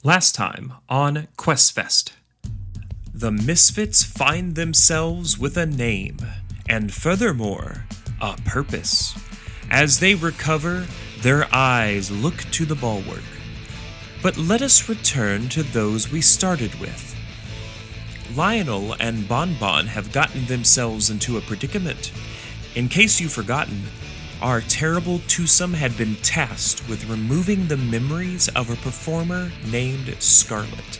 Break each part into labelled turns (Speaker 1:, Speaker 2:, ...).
Speaker 1: Last time on QuestFest. The Misfits find themselves with a name, and furthermore, a purpose. As they recover, their eyes look to the bulwark. But let us return to those we started with. Lyonel and Bon Bon have gotten themselves into a predicament. In case you've forgotten, our terrible twosome had been tasked with removing the memories of a performer named Scarlet,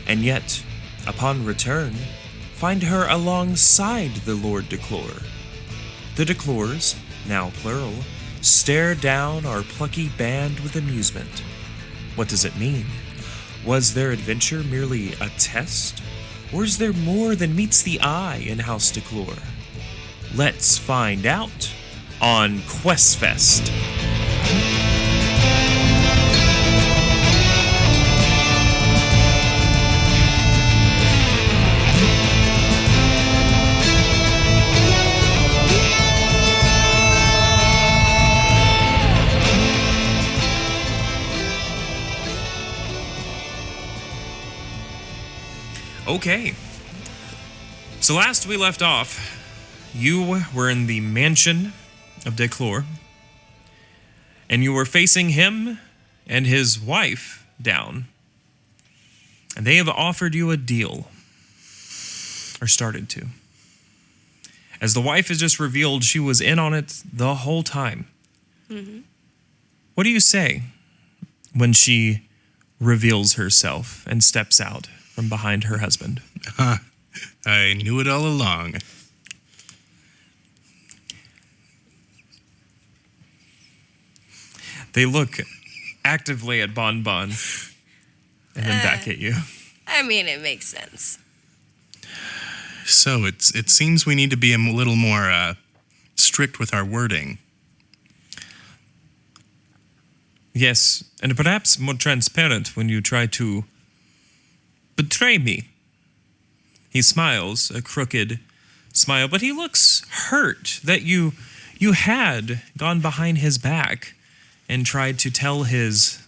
Speaker 1: and yet, upon return, find her alongside the Lord Declure. The Declures, now plural, stare down our plucky band with amusement. What does it mean? Was their adventure merely a test? Or is there more than meets the eye in House Declure? Let's find out on QuestFest. Okay, so last we left off, you were in the mansion of Declure, and you were facing him and his wife down, and they have offered you a deal, or started to. As the wife has just revealed, she was in on it the whole time. Mm-hmm. What do you say when she reveals herself and steps out from behind her husband?
Speaker 2: I knew it all along.
Speaker 1: They look actively at Bon Bon and then back at you.
Speaker 3: I mean, it makes sense.
Speaker 2: So it seems we need to be a little more strict with our wording.
Speaker 1: Yes, and perhaps more transparent when you try to betray me. He smiles, a crooked smile, but he looks hurt that you had gone behind his back and tried to tell his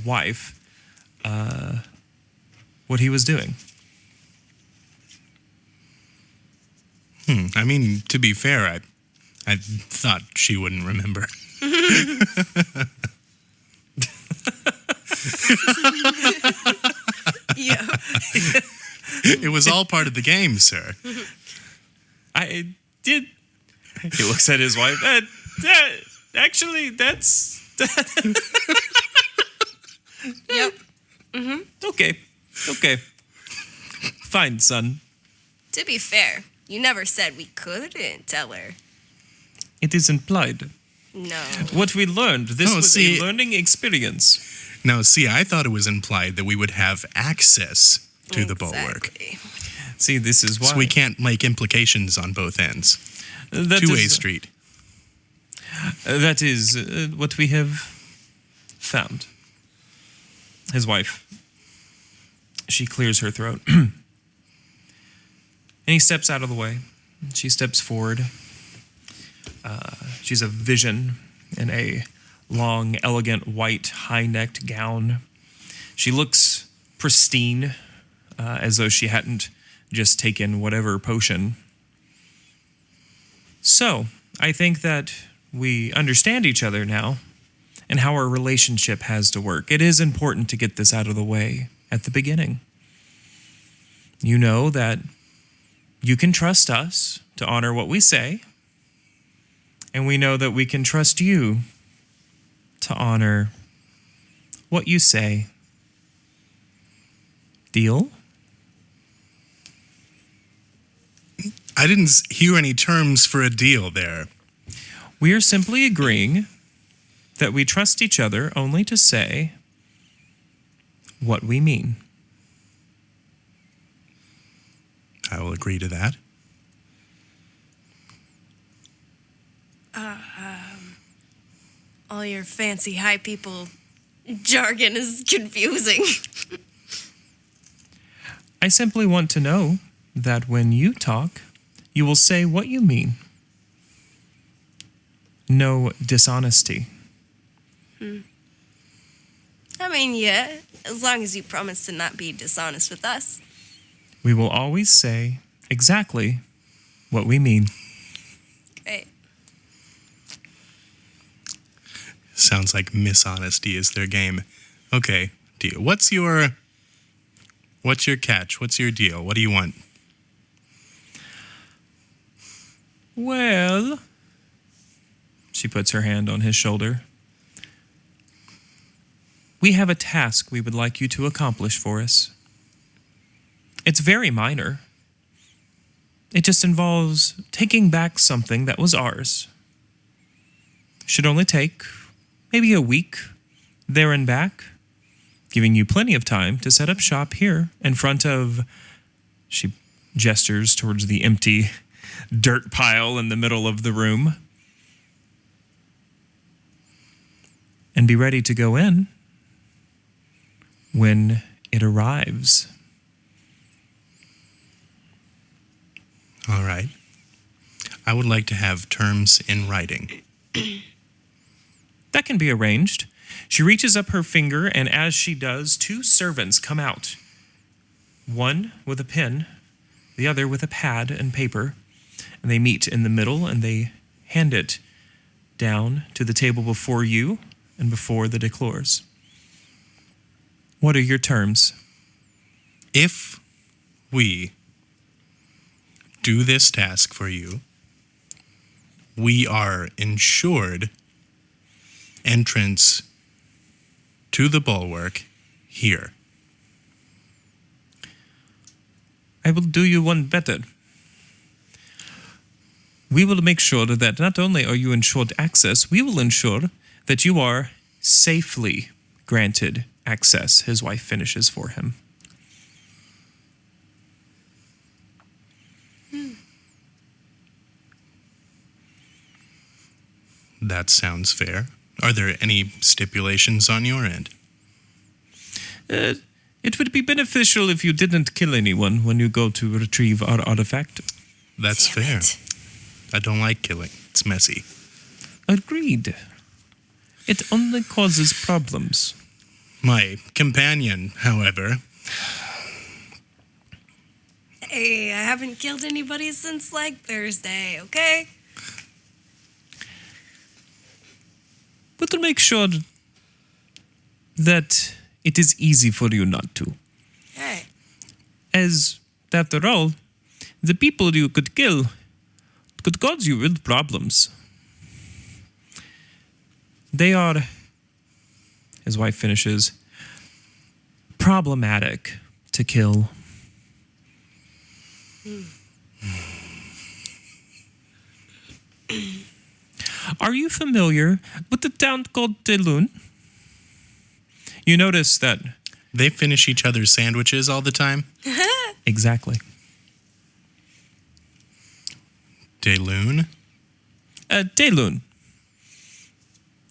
Speaker 1: wife, what he was doing.
Speaker 2: I mean, to be fair, I thought she wouldn't remember.
Speaker 3: Yeah.
Speaker 2: It was all part of the game, sir.
Speaker 1: I did. He looks at his wife. Actually, that's...
Speaker 3: Yep.
Speaker 1: Mm-hmm. Okay. Fine, son.
Speaker 3: To be fair, you never said we couldn't tell her.
Speaker 1: It is implied.
Speaker 3: No.
Speaker 1: What we learned, this was a learning experience.
Speaker 2: No, see, I thought it was implied that we would have access to the bulwark.
Speaker 1: See, this is why.
Speaker 2: So we can't make implications on both ends. Two-way street.
Speaker 1: That is what we have found. His wife. She clears her throat. And he steps out of the way. She steps forward. She's a vision in a long, elegant, white, high-necked gown. She looks pristine, as though she hadn't just taken whatever potion. So, I think that we understand each other now and how our relationship has to work. It is important to get this out of the way at the beginning. You know that you can trust us to honor what we say, and we know that we can trust you to honor what you say. Deal?
Speaker 2: I didn't hear any terms for a deal there.
Speaker 1: We are simply agreeing that we trust each other only to say what we mean.
Speaker 2: I will agree to that.
Speaker 3: All your fancy high people jargon is confusing.
Speaker 1: I simply want to know that when you talk, you will say what you mean. No dishonesty.
Speaker 3: I mean, yeah, as long as you promise to not be dishonest with us.
Speaker 1: We will always say exactly what we mean.
Speaker 3: Great.
Speaker 2: Sounds like mishonesty is their game. Okay, deal. What's your catch? What's your deal? What do you want?
Speaker 1: Well, she puts her hand on his shoulder. We have a task we would like you to accomplish for us. It's very minor. It just involves taking back something that was ours. Should only take maybe a week there and back, giving you plenty of time to set up shop here in front of... She gestures towards the empty dirt pile in the middle of the room. And be ready to go in when it arrives.
Speaker 2: All right. I would like to have terms in writing.
Speaker 1: That can be arranged. She reaches up her finger, and as she does, two servants come out. One with a pen, the other with a pad and paper. And they meet in the middle, and they hand it down to the table before you and before the Declures. What are your terms?
Speaker 2: If we do this task for you, we are ensured entrance to the bulwark here.
Speaker 1: I will do you one better. We will make sure that not only are you ensured access, we will ensure that you are safely granted access, his wife finishes for him.
Speaker 2: That sounds fair. Are there any stipulations on your end?
Speaker 1: It would be beneficial if you didn't kill anyone when you go to retrieve our artifact.
Speaker 2: That's
Speaker 3: Damn
Speaker 2: fair.
Speaker 3: it.
Speaker 2: I don't like killing. It's messy.
Speaker 1: Agreed. It only causes problems.
Speaker 2: My companion, however,
Speaker 3: Hey, I haven't killed anybody since, like, Thursday, okay?
Speaker 1: But to make sure that it is easy for you not to.
Speaker 3: Hey.
Speaker 1: As, after all, the people you could kill could cause you real problems. They are, his wife finishes, problematic to kill. Are you familiar with the town called Delun? You notice that...
Speaker 2: they finish each other's sandwiches all the time.
Speaker 1: Exactly.
Speaker 2: Dayloon?
Speaker 1: Delun.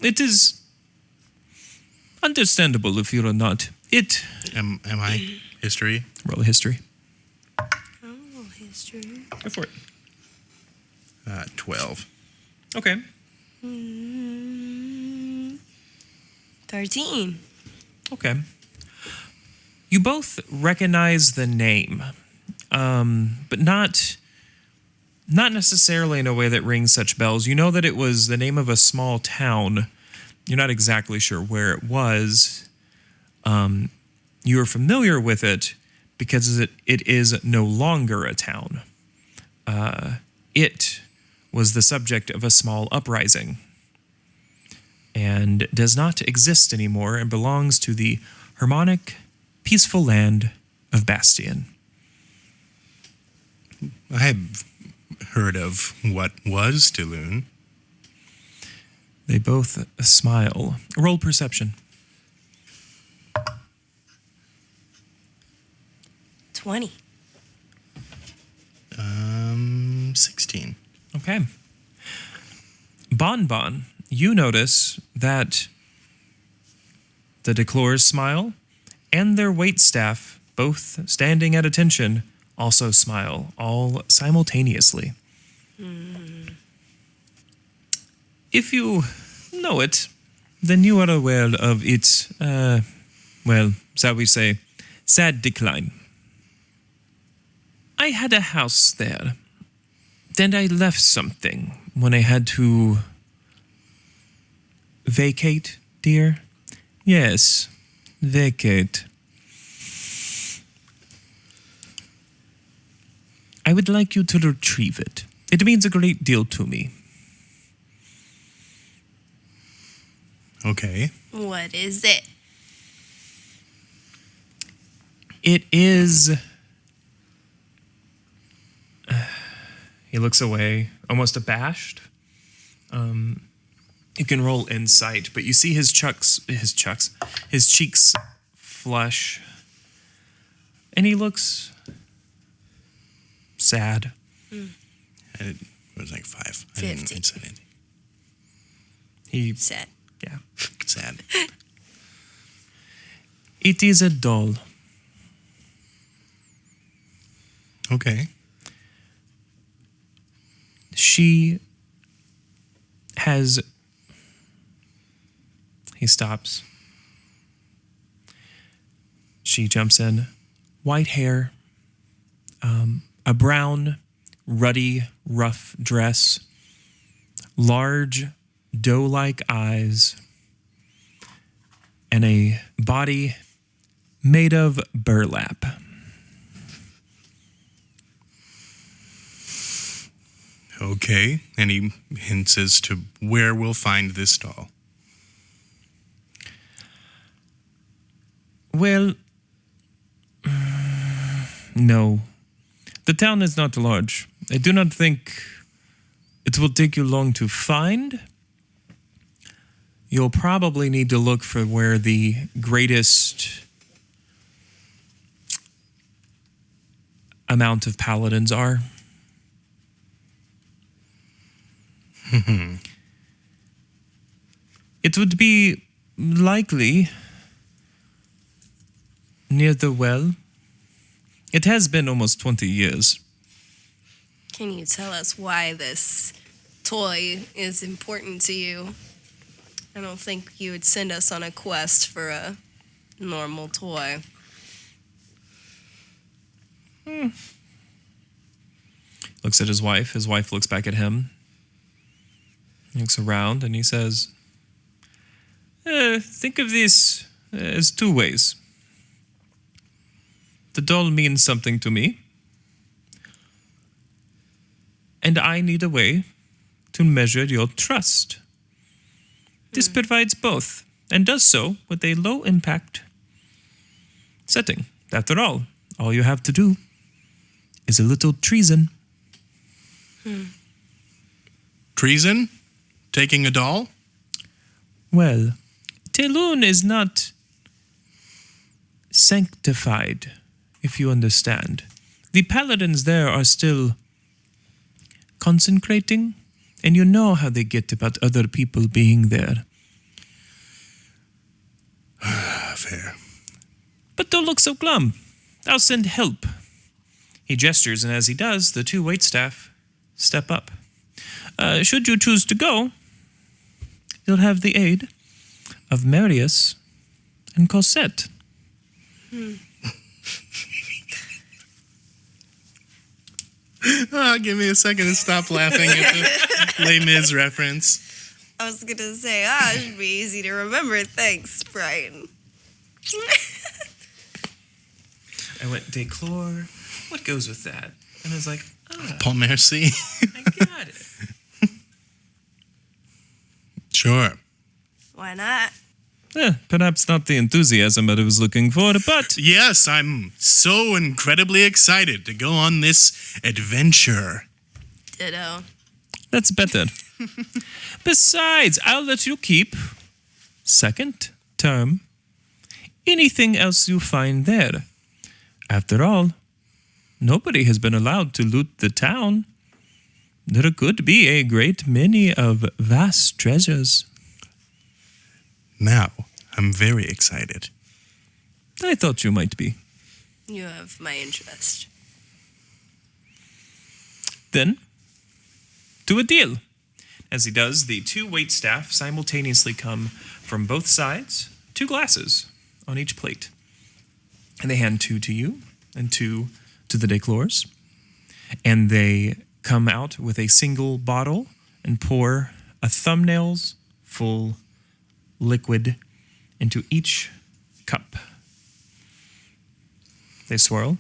Speaker 1: It is understandable if you're not.
Speaker 2: Am I history?
Speaker 1: Roll a history.
Speaker 3: Oh, history.
Speaker 1: Go for it.
Speaker 2: 12.
Speaker 1: Okay.
Speaker 3: 13.
Speaker 1: Okay. You both recognize the name, but not necessarily in a way that rings such bells. You know that it was the name of a small town. You're not exactly sure where it was. You are familiar with it because it is no longer a town. It was the subject of a small uprising and does not exist anymore and belongs to the harmonic, peaceful land of Bastion.
Speaker 2: I have heard of what was Dayloon.
Speaker 1: They both smile. Roll perception.
Speaker 3: 20.
Speaker 2: 16.
Speaker 1: Okay. Bon Bon, you notice that the Declures smile and their waitstaff, both standing at attention, also smile, all simultaneously. If you know it, then you are aware of its well, shall we say, sad decline. I had a house there. Then I left something when I had to vacate, dear. Yes, vacate. I would like you to retrieve it. It means a great deal to me.
Speaker 2: Okay.
Speaker 3: What is it?
Speaker 1: It is... He looks away, almost abashed. You can roll insight, but you see his cheeks flush, and he looks sad.
Speaker 2: It was like 5. I
Speaker 3: 50.
Speaker 2: didn't insight anything.
Speaker 1: He,
Speaker 3: Sad.
Speaker 1: yeah.
Speaker 2: Sad.
Speaker 1: It is a doll.
Speaker 2: Okay.
Speaker 1: She has... He stops. She jumps in. White hair. A brown, ruddy, rough dress. Large, doe-like eyes. And a body made of burlap.
Speaker 2: Okay. And he hints as to where we'll find this doll.
Speaker 1: Well, no. The town is not large. I do not think it will take you long to find. You'll probably need to look for where the greatest amount of paladins are. It would be likely near the well. It has been almost 20 years.
Speaker 3: Can you tell us why this toy is important to you? I don't think you would send us on a quest for a normal toy.
Speaker 1: Looks at his wife. His wife looks back at him. He looks around and he says, think of this as 2 ways. The doll means something to me. And I need a way to measure your trust. This provides both, and does so with a low-impact setting. After all you have to do is a little treason.
Speaker 2: Treason? Taking a doll?
Speaker 1: Well, Teloon is not sanctified, if you understand. The paladins there are still consecrating, and you know how they get about other people being there.
Speaker 2: Fair.
Speaker 1: But don't look so glum. I'll send help. He gestures, and as he does, the 2 waitstaff step up. Should you choose to go, you'll have the aid of Marius and Cosette.
Speaker 2: Give me a second to stop laughing at the Les Mis reference.
Speaker 3: I was going to say, it should be easy to remember. Thanks, Brian.
Speaker 1: I went, Declures, what goes with that? And I was like,
Speaker 2: Paul Merci.
Speaker 1: I got it.
Speaker 2: Sure.
Speaker 3: Why not?
Speaker 1: Perhaps not the enthusiasm that I was looking for, but...
Speaker 2: Yes, I'm so incredibly excited to go on this adventure.
Speaker 3: Ditto.
Speaker 1: That's better. Besides, I'll let you keep, second term, anything else you find there. After all, nobody has been allowed to loot the town. There could be a great many of vast treasures.
Speaker 2: Now, I'm very excited.
Speaker 1: I thought you might be.
Speaker 3: You have my interest.
Speaker 1: Then, do a deal. As he does, the 2 waitstaff simultaneously come from both sides, 2 glasses on each plate. And they hand 2 to you and 2 to the Declures. And they come out with a single bottle and pour a thumbnail's full liquid into each cup. They swirl.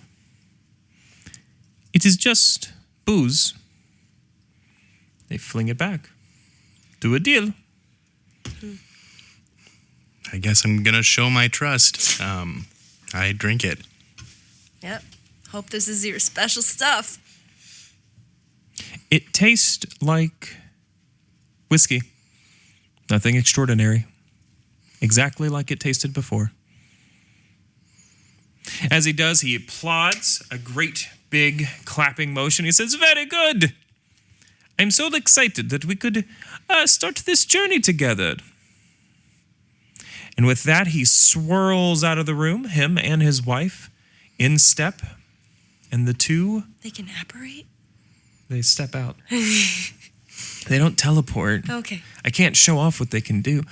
Speaker 1: It is just booze. They fling it back. Do a deal.
Speaker 2: I guess I'm going to show my trust. I drink it.
Speaker 3: Yep. Hope this is your special stuff.
Speaker 1: It tastes like whiskey. Nothing extraordinary. Exactly like it tasted before. As he does, he applauds a great big clapping motion. He says, "Very good. I'm so excited that we could start this journey together." And with that, he swirls out of the room, him and his wife, in step. And the two,
Speaker 3: They can apparate?
Speaker 1: they step out. They don't teleport.
Speaker 3: Okay.
Speaker 1: I can't show off what they can do.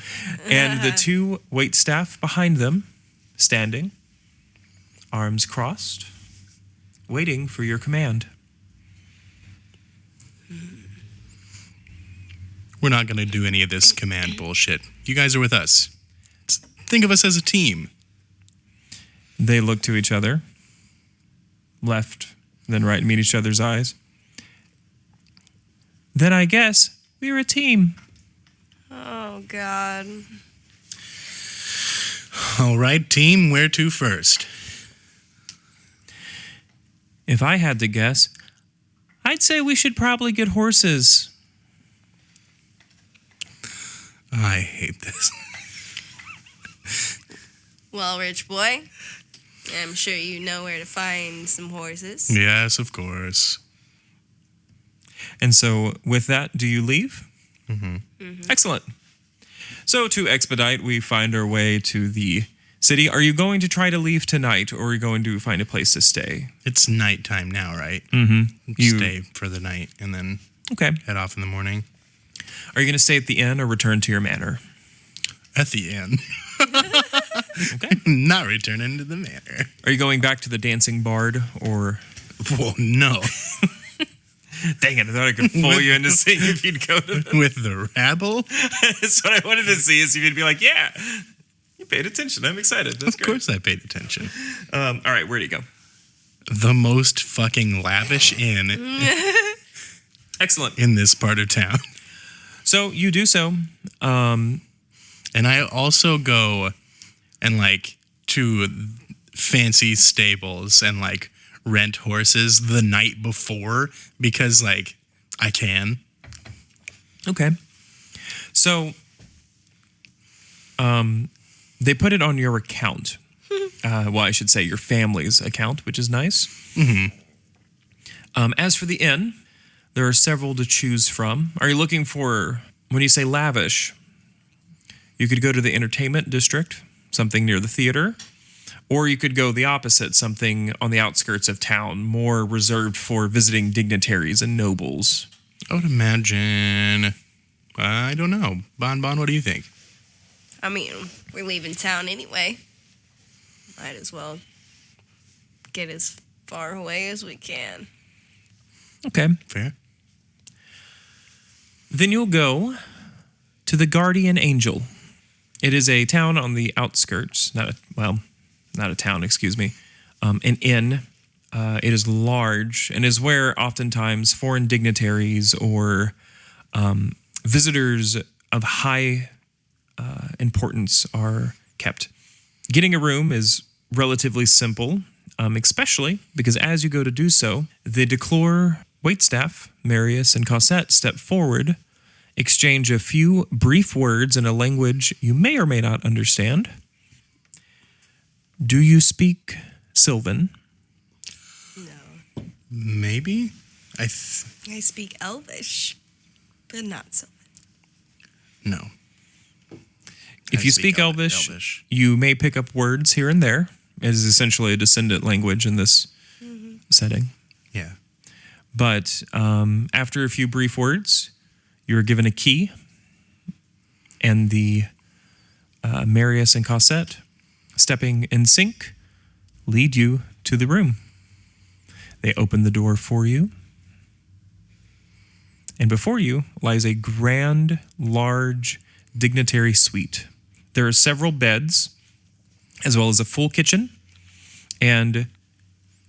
Speaker 1: And the 2 waitstaff behind them, standing, arms crossed, waiting for your command.
Speaker 2: We're not going to do any of this command bullshit. You guys are with us. Think of us as a team.
Speaker 1: They look to each other, left, then right, and meet each other's eyes. Then I guess we're a team.
Speaker 3: Oh, God.
Speaker 2: All right, team, where to first?
Speaker 1: If I had to guess, I'd say we should probably get horses.
Speaker 2: I hate this.
Speaker 3: Well, rich boy, I'm sure you know where to find some horses.
Speaker 2: Yes, of course.
Speaker 1: And so, with that, do you leave? Excellent. So, to expedite, we find our way to the city. Are you going to try to leave tonight, or are you going to find a place to stay?
Speaker 2: It's nighttime now, right?
Speaker 1: Mm-hmm.
Speaker 2: Stay for the night and then
Speaker 1: Okay.
Speaker 2: head off in the morning.
Speaker 1: Are you going to stay at the inn or return to your manor?
Speaker 2: At the end.
Speaker 1: Okay.
Speaker 2: Not returning to the manor.
Speaker 1: Are you going back to the dancing bard, or...
Speaker 2: Whoa, no.
Speaker 1: Dang it, I thought I could fool you into seeing if you'd go to them.
Speaker 2: With the rabble?
Speaker 1: That's what I wanted to see, is if you'd be like, yeah, you paid attention. I'm excited. That's
Speaker 2: Of
Speaker 1: great.
Speaker 2: course I paid attention.
Speaker 1: All right, where do you go?
Speaker 2: The most fucking lavish inn
Speaker 1: Excellent.
Speaker 2: in this part of town.
Speaker 1: So you do so.
Speaker 2: And I also go and like to fancy stables and like rent horses the night before because like I can.
Speaker 1: Okay. So they put it on your account. Well, I should say your family's account, which is nice. As for the inn, there are several to choose from. Are you looking for, when you say lavish, you could go to the entertainment district, something near the theater, or you could go the opposite, something on the outskirts of town, more reserved for visiting dignitaries and nobles.
Speaker 2: I would imagine, I don't know. Bon Bon, what do you think?
Speaker 3: I mean, we're leaving town anyway. Might as well get as far away as we can.
Speaker 1: Okay.
Speaker 2: Fair?
Speaker 1: Then you'll go to the Guardian Angel. It is a town on the outskirts, not a town, excuse me, an inn. It is large and is where oftentimes foreign dignitaries or visitors of high importance are kept. Getting a room is relatively simple, especially because as you go to do so, the Declure waitstaff, Marius and Cosette, step forward, exchange a few brief words in a language you may or may not understand. Do you speak Sylvan?
Speaker 3: No.
Speaker 2: Maybe?
Speaker 3: I speak Elvish, but not Sylvan.
Speaker 2: No.
Speaker 1: If
Speaker 2: I
Speaker 1: you speak Elvish,
Speaker 2: Elvish,
Speaker 1: you may pick up words here and there. It is essentially a descendant language in this setting.
Speaker 2: Yeah.
Speaker 1: But after a few brief words, you're given a key, and the Marius and Cosette stepping in sync, lead you to the room. They open the door for you, and before you lies a grand, large, dignitary suite. There are several beds, as well as a full kitchen, and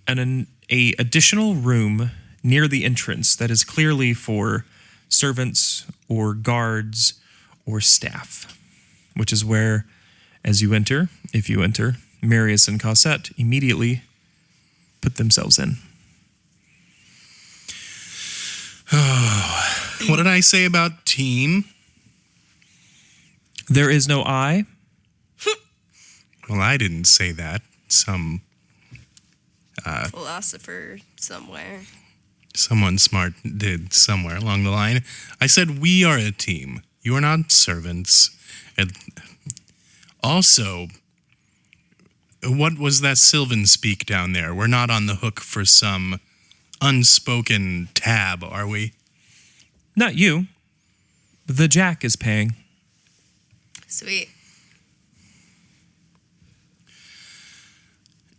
Speaker 1: an additional room near the entrance that is clearly for servants or guards or staff, which is where, as you enter, if you enter, Marius and Cosette immediately put themselves in.
Speaker 2: What did I say about team?
Speaker 1: There is no I.
Speaker 2: Well, I didn't say that. Some
Speaker 3: philosopher somewhere.
Speaker 2: someone smart did somewhere along the line. I said we are a team. You are not servants. And also, what was that Sylvan speak down there? We're not on the hook for some unspoken tab, are we?
Speaker 1: Not you. The Jack is paying.
Speaker 3: Sweet.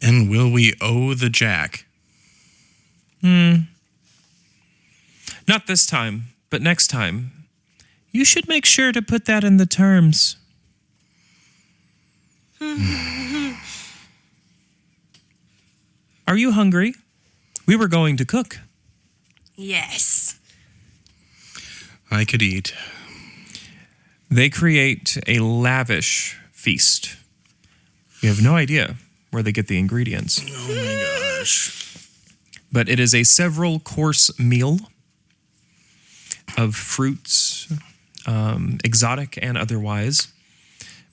Speaker 2: And will we owe the Jack?
Speaker 1: Not this time, but next time. You should make sure to put that in the terms. Are you hungry? We were going to cook.
Speaker 3: Yes.
Speaker 2: I could eat.
Speaker 1: They create a lavish feast. You have no idea where they get the ingredients.
Speaker 2: Oh my gosh.
Speaker 1: But it is a several course meal of fruits, exotic and otherwise,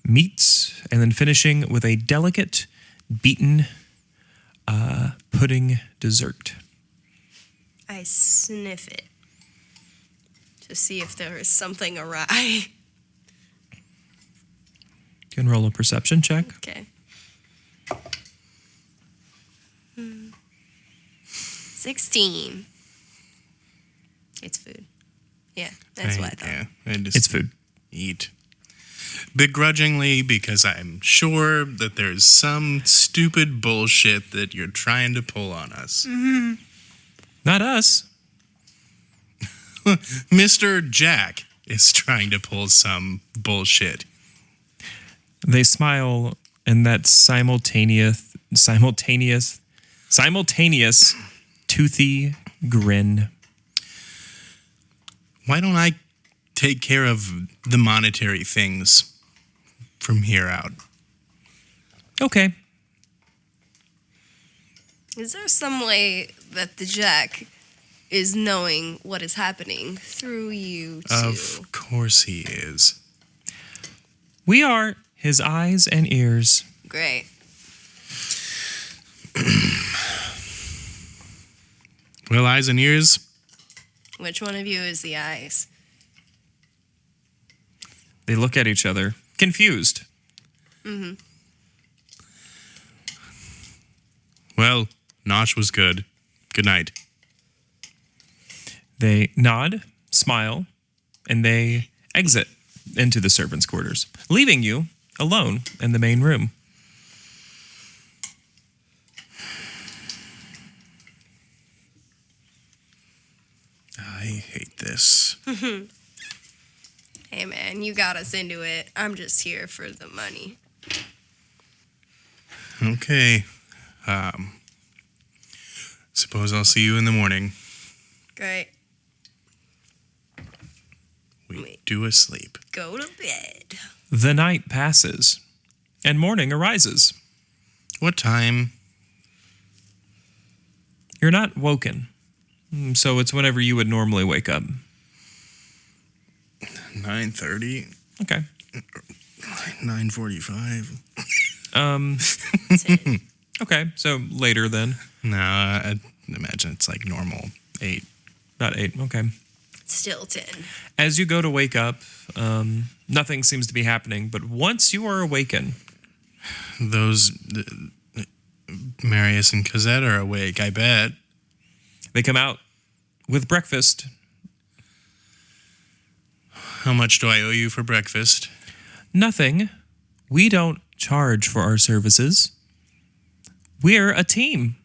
Speaker 1: meats, and then finishing with a delicate, beaten pudding dessert.
Speaker 3: I sniff it to see if there is something awry.
Speaker 1: You can roll a perception check.
Speaker 3: Okay. 16. It's food. Yeah, that's what I thought.
Speaker 2: Yeah, I just
Speaker 1: It's food.
Speaker 2: eat. Begrudgingly, because I'm sure that there's some stupid bullshit that you're trying to pull on us.
Speaker 1: Not us.
Speaker 2: Mr. Jack is trying to pull some bullshit.
Speaker 1: They smile in that simultaneous toothy grin.
Speaker 2: Why don't I take care of the monetary things from here out?
Speaker 1: Okay.
Speaker 3: Is there some way that the Jack is knowing what is happening through you two?
Speaker 2: Of course he is.
Speaker 1: We are his eyes and ears.
Speaker 3: Great.
Speaker 2: Well, eyes and ears.
Speaker 3: Which one of you is the eyes?
Speaker 1: They look at each other, confused.
Speaker 2: Well, Nosh was good. Good night.
Speaker 1: They nod, smile, and they exit into the servants' quarters, leaving you alone in the main room.
Speaker 2: I hate this.
Speaker 3: Hey man, you got us into it. I'm just here for the money.
Speaker 2: Okay. Suppose I'll see you in the morning.
Speaker 3: Great.
Speaker 2: We do asleep.
Speaker 3: Go to bed.
Speaker 1: The night passes, and morning arises.
Speaker 2: What time?
Speaker 1: You're not woken, so it's whenever you would normally wake up.
Speaker 2: 9:30.
Speaker 1: Okay.
Speaker 2: 9:45.
Speaker 3: 10.
Speaker 1: Okay, so later then.
Speaker 2: No, I imagine it's like normal 8.
Speaker 1: About 8, okay.
Speaker 3: Still 10.
Speaker 1: As you go to wake up, nothing seems to be happening, but once you are awakened,
Speaker 2: Those Marius and Cosette are awake, I bet.
Speaker 1: they come out with breakfast.
Speaker 2: How much do I owe you for breakfast?
Speaker 1: Nothing. We don't charge for our services. We're a team.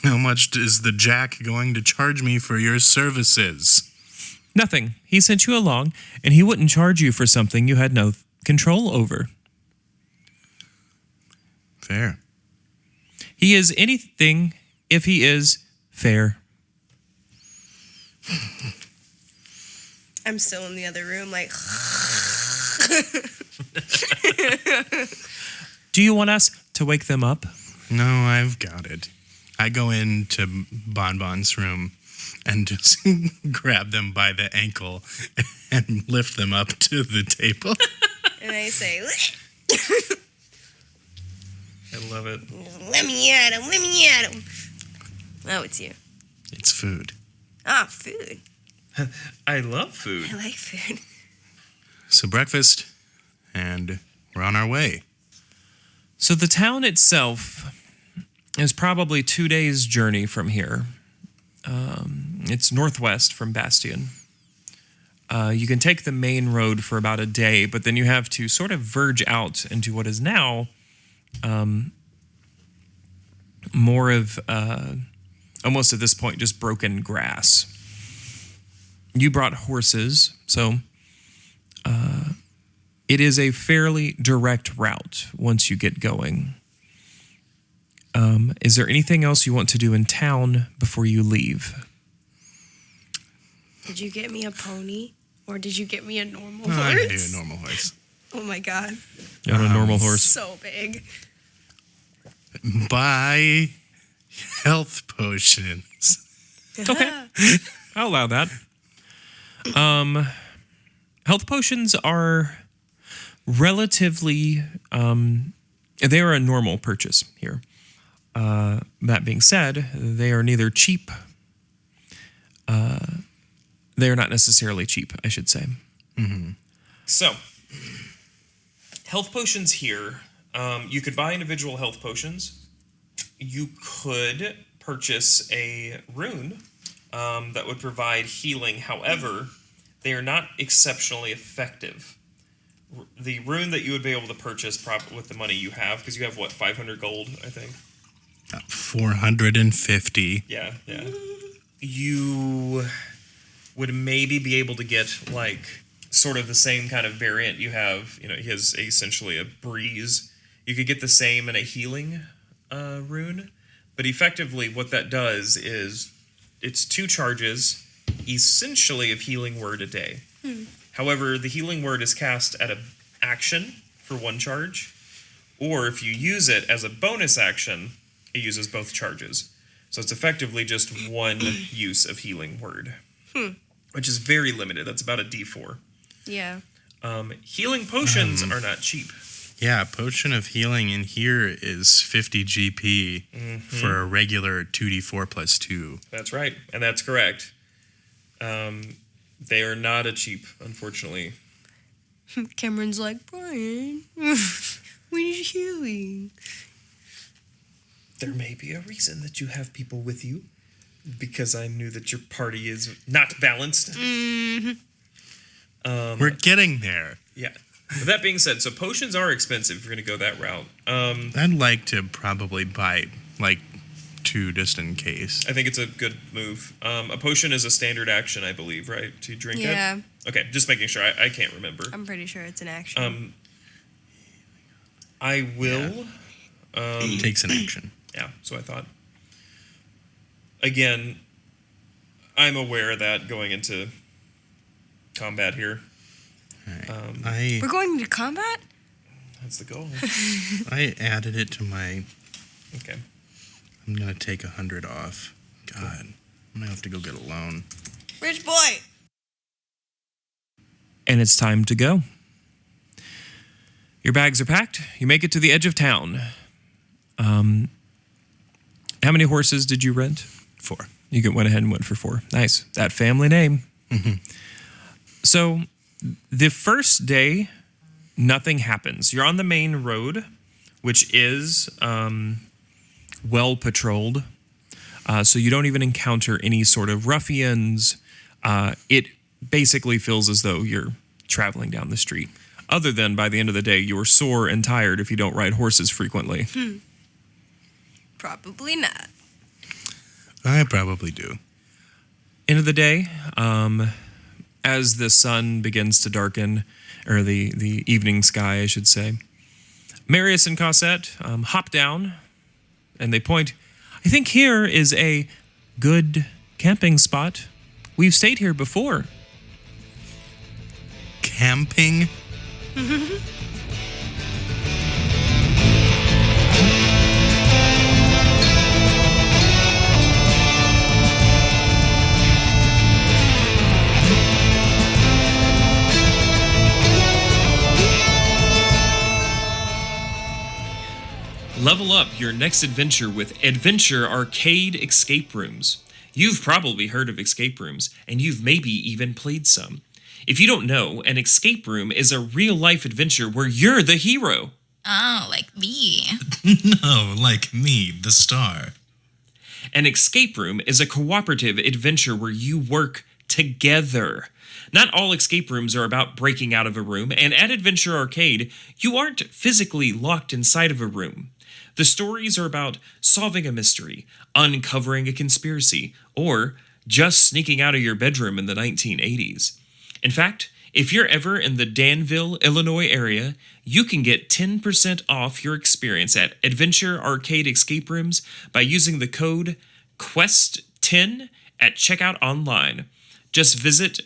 Speaker 2: How much is the Jack going to charge me for your services?
Speaker 1: Nothing. He sent you along, and he wouldn't charge you for something you had no control over.
Speaker 2: Fair.
Speaker 1: He is anything if he is fair.
Speaker 3: I'm still in the other room, like.
Speaker 1: Do you want us to wake them up?
Speaker 2: No, I've got it. I go into Bon Bon's room and just grab them by the ankle and lift them up to the table.
Speaker 3: And I say,
Speaker 1: I love it.
Speaker 3: let me at him, let me at him. Oh, it's you.
Speaker 2: It's food.
Speaker 3: Ah, food.
Speaker 1: I love food.
Speaker 3: I like food.
Speaker 2: So breakfast, and we're on our way.
Speaker 1: So the town itself is probably 2 days' journey from here. It's northwest from Bastion. You can take the main road for about a day, but then you have to sort of verge out into what is now more of, almost at this point, just broken grass. You brought horses, so it is a fairly direct route once you get going. Is there anything else you want to do in town before you leave?
Speaker 3: Did you get me a pony? Or did you get me a normal
Speaker 2: Oh,
Speaker 3: horse?
Speaker 2: I can do a normal horse.
Speaker 3: Oh my god.
Speaker 1: You want a normal horse?
Speaker 3: So big.
Speaker 2: Buy health potions.
Speaker 1: Okay. I'll allow that. Health potions are relatively, they are a normal purchase here. That being said, they are neither cheap. They are not necessarily cheap, I should say. Mm-hmm. So, health potions here, you could buy individual health potions. You could purchase a rune that would provide healing. However, they are not exceptionally effective. The rune that you would be able to purchase with the money you have, because you have, 500 gold, I think?
Speaker 2: 450.
Speaker 1: Yeah. You would maybe be able to get, sort of the same kind of variant you have. He has essentially a breeze. You could get the same in a healing rune. But effectively, what that does is it's 2 charges, essentially, of healing word a day. However, the healing word is cast at an action for 1 charge, or if you use it as a bonus action, it uses both charges. So it's effectively just 1 use of healing word, which is very limited. That's about a D4.
Speaker 3: Yeah.
Speaker 1: Healing potions are not cheap.
Speaker 2: Yeah, a potion of healing in here is 50 GP for a regular 2d4 plus 2.
Speaker 1: That's right, and that's correct. They are not a cheap, unfortunately.
Speaker 3: Cameron's like, Brian, we need healing.
Speaker 1: There may be a reason that you have people with you, because I knew that your party is not balanced.
Speaker 2: We're getting there.
Speaker 1: Yeah. With that being said, so potions are expensive if you're going to go that route.
Speaker 2: I'd like to probably buy, 2 just in case.
Speaker 1: I think it's a good move. A potion is a standard action, I believe, right? To drink it?
Speaker 3: Yeah.
Speaker 1: Okay, just making sure. I can't remember.
Speaker 3: I'm pretty sure it's an action.
Speaker 1: I will...
Speaker 2: It takes an action.
Speaker 1: Yeah, so I thought. Again, I'm aware of that going into combat here.
Speaker 3: We're going into combat?
Speaker 1: That's the goal.
Speaker 2: I added it to my...
Speaker 1: Okay.
Speaker 2: I'm going to take 100 off. God, I'm going to have to go get a loan.
Speaker 3: Rich boy!
Speaker 1: And it's time to go. Your bags are packed. You make it to the edge of town. How many horses did you rent?
Speaker 2: 4.
Speaker 1: You went ahead and went for 4. Nice. That family name. So, the first day, nothing happens. You're on the main road, which is well patrolled. So you don't even encounter any sort of ruffians. It basically feels as though you're traveling down the street. Other than by the end of the day, you're sore and tired if you don't ride horses frequently.
Speaker 3: Probably not.
Speaker 2: I probably do.
Speaker 1: End of the day, as the sun begins to darken, or the evening sky, I should say, Marius and Cosette hop down, and they point. I think here is a good camping spot. We've stayed here before.
Speaker 2: Camping?
Speaker 1: Level up your next adventure with Adventure Arcade Escape Rooms. You've probably heard of escape rooms, and you've maybe even played some. If you don't know, an escape room is a real-life adventure where you're the hero.
Speaker 4: Oh, like me.
Speaker 2: No, like me, the star.
Speaker 1: An escape room is a cooperative adventure where you work together. Not all escape rooms are about breaking out of a room, and at Adventure Arcade, you aren't physically locked inside of a room. The stories are about solving a mystery, uncovering a conspiracy, or just sneaking out of your bedroom in the 1980s. In fact, if you're ever in the Danville, Illinois area, you can get 10% off your experience at Adventure Arcade Escape Rooms by using the code QUEST10 at checkout online. Just visit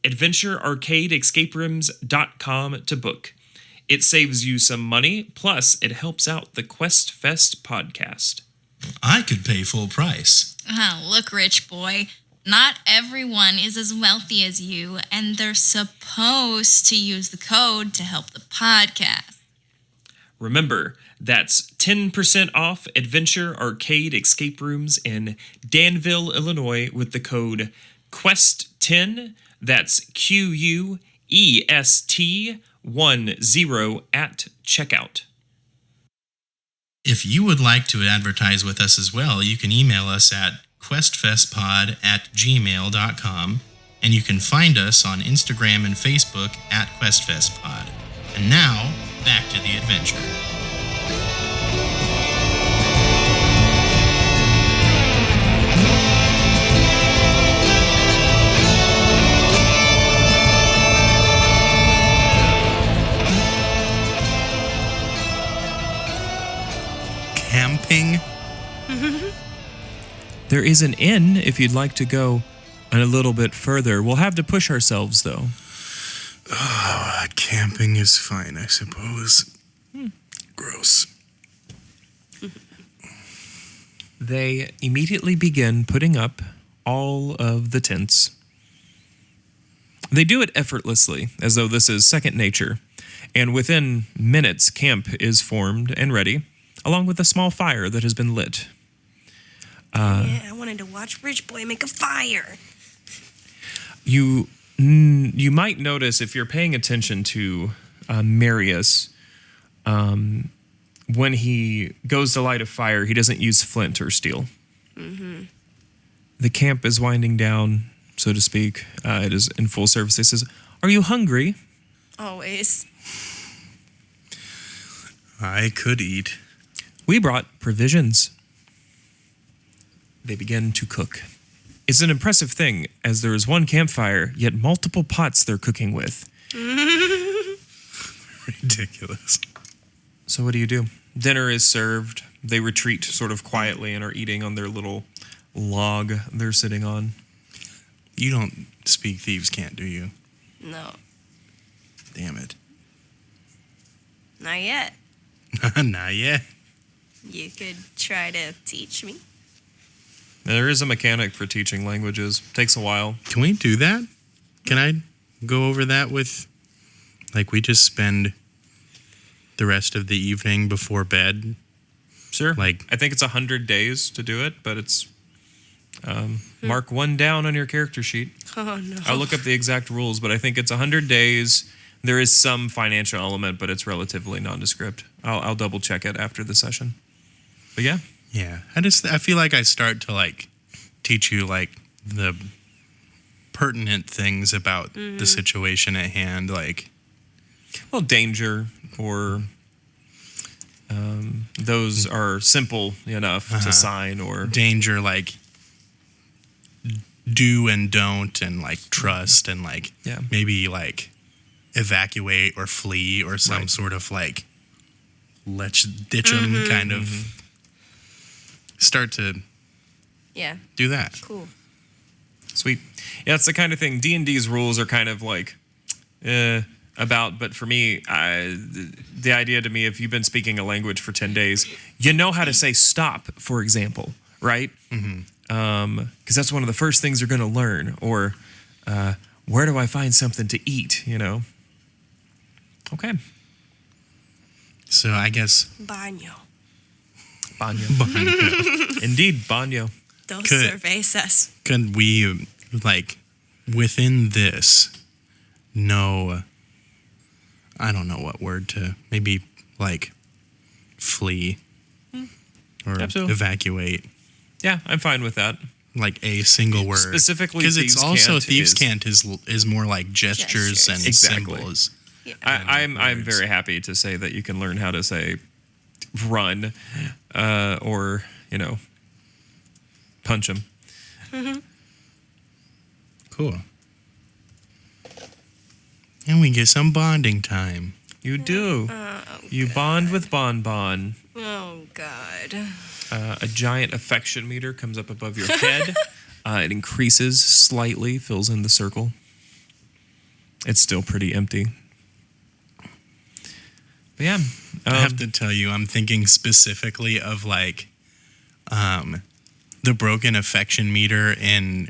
Speaker 1: adventurearcadeescaperooms.com to book. It saves you some money, plus it helps out the Quest Fest podcast.
Speaker 2: I could pay full price.
Speaker 4: Oh, look, rich boy. Not everyone is as wealthy as you, and they're supposed to use the code to help the podcast.
Speaker 1: Remember, that's 10% off Adventure Arcade Escape Rooms in Danville, Illinois with the code QUEST10. That's QUEST10 at checkout.
Speaker 2: If you would like to advertise with us as well, you can email us at questfestpod@gmail.com, and you can find us on Instagram and Facebook at questfestpod. And now, back to the adventure. Camping?
Speaker 1: There is an inn if you'd like to go a little bit further. We'll have to push ourselves, though.
Speaker 2: Camping is fine, I suppose. Gross.
Speaker 1: They immediately begin putting up all of the tents. They do it effortlessly, as though this is second nature. And within minutes, camp is formed and ready, along with a small fire that has been lit.
Speaker 3: Yeah, I wanted to watch Rich Boy make a fire.
Speaker 1: You might notice, if you're paying attention to Marius, when he goes to light a fire, he doesn't use flint or steel. Mm-hmm. The camp is winding down, so to speak. It is in full service. He says, "Are you hungry?"
Speaker 3: Always.
Speaker 2: I could eat.
Speaker 1: We brought provisions. They begin to cook. It's an impressive thing, as there is one campfire, yet multiple pots they're cooking with.
Speaker 2: Ridiculous.
Speaker 1: So what do? Dinner is served. They retreat sort of quietly and are eating on their little log they're sitting on.
Speaker 2: You don't speak thieves can't, do you?
Speaker 3: No,
Speaker 2: Damn it.
Speaker 3: not yet.
Speaker 2: Not yet.
Speaker 3: You could try to teach me.
Speaker 1: There is a mechanic for teaching languages. Takes a while.
Speaker 2: Can we do that? Can I go over that with, like, we just spend the rest of the evening before bed?
Speaker 1: Sure.
Speaker 2: Like,
Speaker 1: I think it's 100 days to do it, but it's mark one down on your character sheet.
Speaker 3: Oh, no.
Speaker 1: I'll look up the exact rules, but I think it's 100 days. There is some financial element, but it's relatively nondescript. I'll double check it after the session. But yeah.
Speaker 2: yeah. I feel like I start to, like, teach you, like, the pertinent things about the situation at hand, like
Speaker 1: danger or those are simple enough to sign, or
Speaker 2: danger, like do and don't, and like trust, and like maybe like evacuate or flee or some sort of like let's ditch them kind of start to do that.
Speaker 3: Cool.
Speaker 1: Sweet. Yeah, it's the kind of thing. D&D's rules are kind of like about, but for me, the idea to me, if you've been speaking a language for 10 days, you know how to say stop, for example, right? Because that's one of the first things you're going to learn. Or where do I find something to eat, you know? Okay.
Speaker 2: So I guess...
Speaker 3: Baño.
Speaker 1: Indeed, baño.
Speaker 3: Dos cervezas.
Speaker 2: Could we, like, within this, know... I don't know what word to... Maybe, like, flee or evacuate.
Speaker 1: Yeah, I'm fine with that.
Speaker 2: Like a single word.
Speaker 1: Specifically,
Speaker 2: because it's also Thieves' Cant is more like gestures and symbols.
Speaker 3: Yeah.
Speaker 1: I'm very happy to say that you can learn how to say run or, you know, punch him.
Speaker 2: Cool. And we get some bonding time.
Speaker 1: You do. You bond with Bon Bon.
Speaker 3: Oh, God.
Speaker 1: A giant affection meter comes up above your head. It increases slightly, fills in the circle. It's still pretty empty. But yeah.
Speaker 2: I have to tell you, I'm thinking specifically of like the broken affection meter in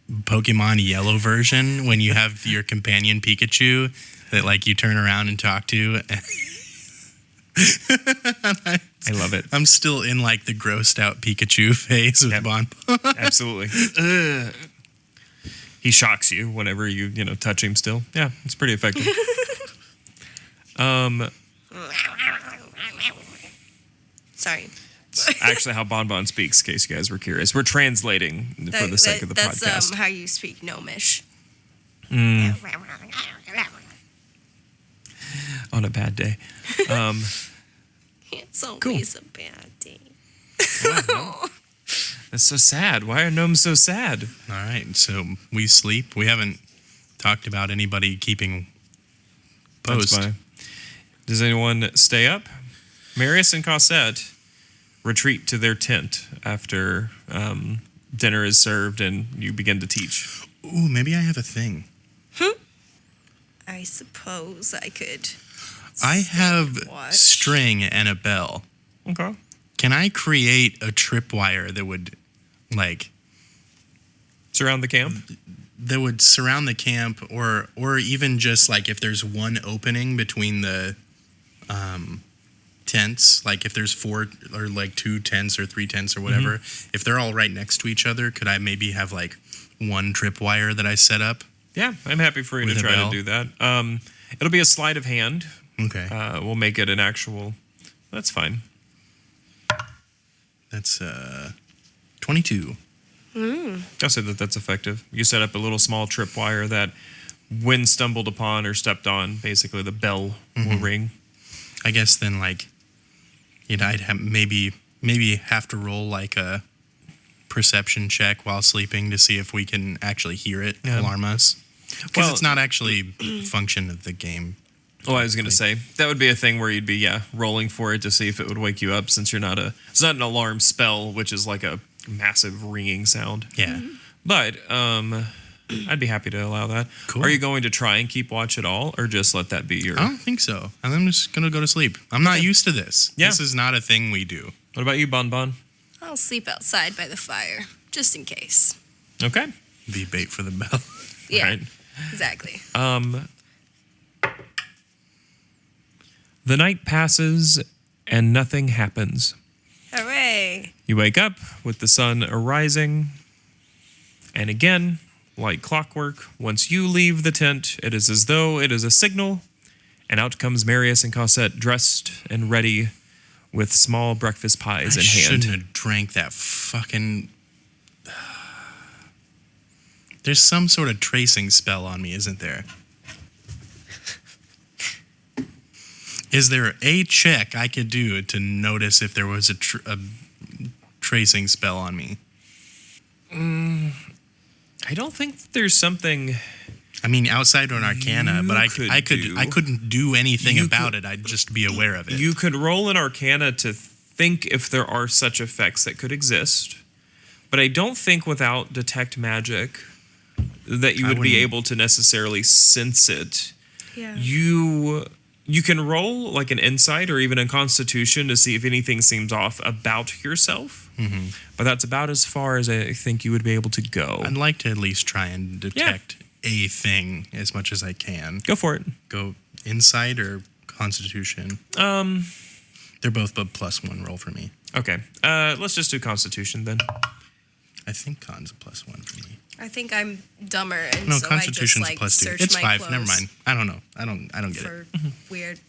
Speaker 2: Pokemon Yellow version when you have your companion Pikachu that like you turn around and talk to.
Speaker 1: I love it.
Speaker 2: I'm still in like the grossed out Pikachu phase with Bon.
Speaker 1: Absolutely. He shocks you whenever you touch him still. Yeah, it's pretty effective.
Speaker 3: Sorry.
Speaker 1: Actually, how Bon Bon speaks, in case you guys were curious. We're translating for the sake of the podcast.
Speaker 3: That's how you speak Gnomish.
Speaker 1: On a bad day.
Speaker 3: It's always a bad day.
Speaker 1: Wow. That's so sad. Why are gnomes so sad?
Speaker 2: All right, so we sleep. We haven't talked about anybody keeping post.
Speaker 1: That's fine. Does anyone stay up? Marius and Cosette retreat to their tent after dinner is served and you begin to teach.
Speaker 2: Ooh, maybe I have a thing.
Speaker 3: I suppose I could.
Speaker 2: I have string and a bell.
Speaker 1: Okay.
Speaker 2: Can I create a tripwire that would, like...
Speaker 1: surround the camp?
Speaker 2: That would surround the camp, or even just, like, if there's one opening between the tents, like if there's 4 or, like, 2 tents or 3 tents or whatever, if they're all right next to each other, could I maybe have, like, one tripwire that I set up?
Speaker 1: Yeah, I'm happy for you to try to do that. It'll be a sleight of hand.
Speaker 2: Okay.
Speaker 1: We'll make it an actual... That's fine.
Speaker 2: That's 22.
Speaker 1: I'll say that's effective. You set up a little small tripwire that, when stumbled upon or stepped on, basically the bell will ring.
Speaker 2: I guess then, like, I'd have maybe have to roll like a perception check while sleeping to see if we can actually hear it alarm us. Because it's not actually function of the game.
Speaker 1: Oh, I was going to say, that would be a thing where you'd be, rolling for it to see if it would wake you up, since you're not it's not an alarm spell, which is like a massive ringing sound.
Speaker 2: Yeah.
Speaker 1: But I'd be happy to allow that.
Speaker 2: Cool.
Speaker 1: Are you going to try and keep watch at all, or just let that be your...
Speaker 2: I don't think so. I'm just going to go to sleep. I'm not used to this.
Speaker 1: Yeah.
Speaker 2: This is not a thing we do.
Speaker 1: What about you, Bon Bon?
Speaker 3: I'll sleep outside by the fire, just in case.
Speaker 1: Okay.
Speaker 2: Be bait for the bell.
Speaker 3: Yeah,
Speaker 1: Right.
Speaker 3: exactly.
Speaker 1: The night passes and nothing happens.
Speaker 3: Hooray.
Speaker 1: You wake up with the sun arising, and again, like clockwork, once you leave the tent, it is as though it is a signal, and out comes Marius and Cosette, dressed and ready with small breakfast pies
Speaker 2: I
Speaker 1: in hand.
Speaker 2: shouldn't have drank that fucking... There's some sort of tracing spell on me, isn't there? Is there a check I could do to notice if there was a tracing spell on me?
Speaker 1: I don't think there's something.
Speaker 2: I mean, outside of an Arcana, but I
Speaker 1: do.
Speaker 2: couldn't do anything
Speaker 1: You
Speaker 2: about
Speaker 1: could-
Speaker 2: it. I'd just be aware of it.
Speaker 1: You could roll an Arcana to think if there are such effects that could exist, but I don't think without detect magic that you would be
Speaker 2: wouldn't-
Speaker 1: able to necessarily sense it.
Speaker 3: Yeah.
Speaker 1: You can roll like an insight or even a constitution to see if anything seems off about yourself, but that's about as far as I think you would be able to go.
Speaker 2: I'd like to at least try and detect a thing as much as I can.
Speaker 1: Go for it.
Speaker 2: Go insight or constitution. They're both a +1 roll for me.
Speaker 1: Okay. Let's just do constitution then.
Speaker 2: I think con's a +1 for me.
Speaker 3: I think I'm dumber, and
Speaker 2: No,
Speaker 3: so
Speaker 2: constitution's
Speaker 3: I just,
Speaker 2: +2.
Speaker 3: search
Speaker 2: It's
Speaker 3: my
Speaker 2: 5.
Speaker 3: clothes
Speaker 2: Never mind. I don't know. I don't get it.
Speaker 3: for weird,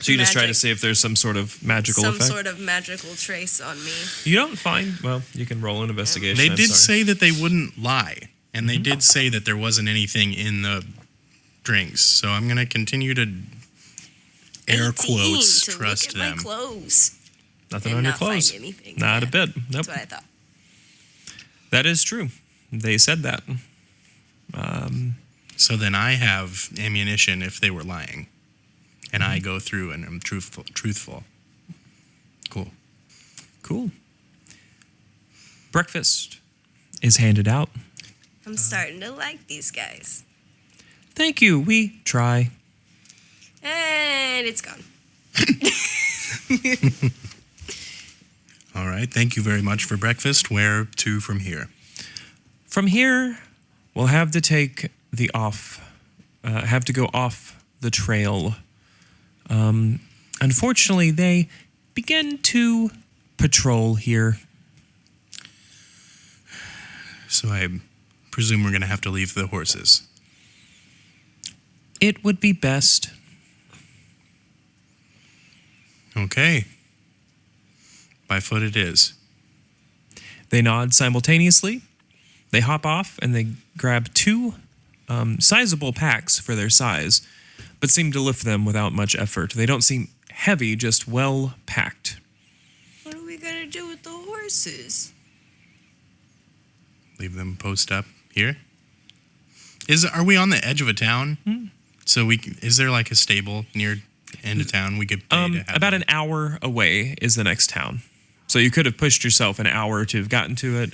Speaker 1: So you just try to
Speaker 3: Magic.
Speaker 1: see if there's some sort of magical
Speaker 3: some
Speaker 1: effect.
Speaker 3: sort of magical trace on me.
Speaker 1: You don't find. Well, you can roll an investigation.
Speaker 2: They
Speaker 1: I'm
Speaker 2: did
Speaker 1: sorry.
Speaker 2: say that they wouldn't lie, and they did say that there wasn't anything in the drinks. So I'm going to continue to air
Speaker 3: 18
Speaker 2: quotes
Speaker 3: to
Speaker 2: trust
Speaker 3: look at
Speaker 2: them.
Speaker 3: my clothes.
Speaker 1: nothing
Speaker 3: and
Speaker 1: on your
Speaker 3: not find
Speaker 1: clothes.
Speaker 3: anything.
Speaker 1: Not a
Speaker 3: Yeah.
Speaker 1: bit. Nope.
Speaker 3: That's what I thought.
Speaker 1: That is true. They said that.
Speaker 2: So then I have ammunition if they were lying, and I go through and I'm truthful. Cool.
Speaker 1: Cool. Breakfast is handed out.
Speaker 3: I'm starting to like these guys.
Speaker 1: Thank you. We try.
Speaker 3: And it's gone.
Speaker 2: All right. Thank you very much for breakfast. Where to from here?
Speaker 1: From here, we'll have to take the have to go off the trail. Unfortunately, they begin to patrol here.
Speaker 2: So I presume we're going to have to leave the horses.
Speaker 1: It would be best.
Speaker 2: Okay. By foot it is.
Speaker 1: They nod simultaneously. They hop off and they grab two sizable packs for their size, but seem to lift them without much effort. They don't seem heavy, just well packed.
Speaker 3: What are we going to do with the horses?
Speaker 2: Leave them post up here. Are we on the edge of a town? So is there like a stable near end of town we could pay to have
Speaker 1: About
Speaker 2: them?
Speaker 1: an hour away is the next town. So you could have pushed yourself an hour to have gotten to it.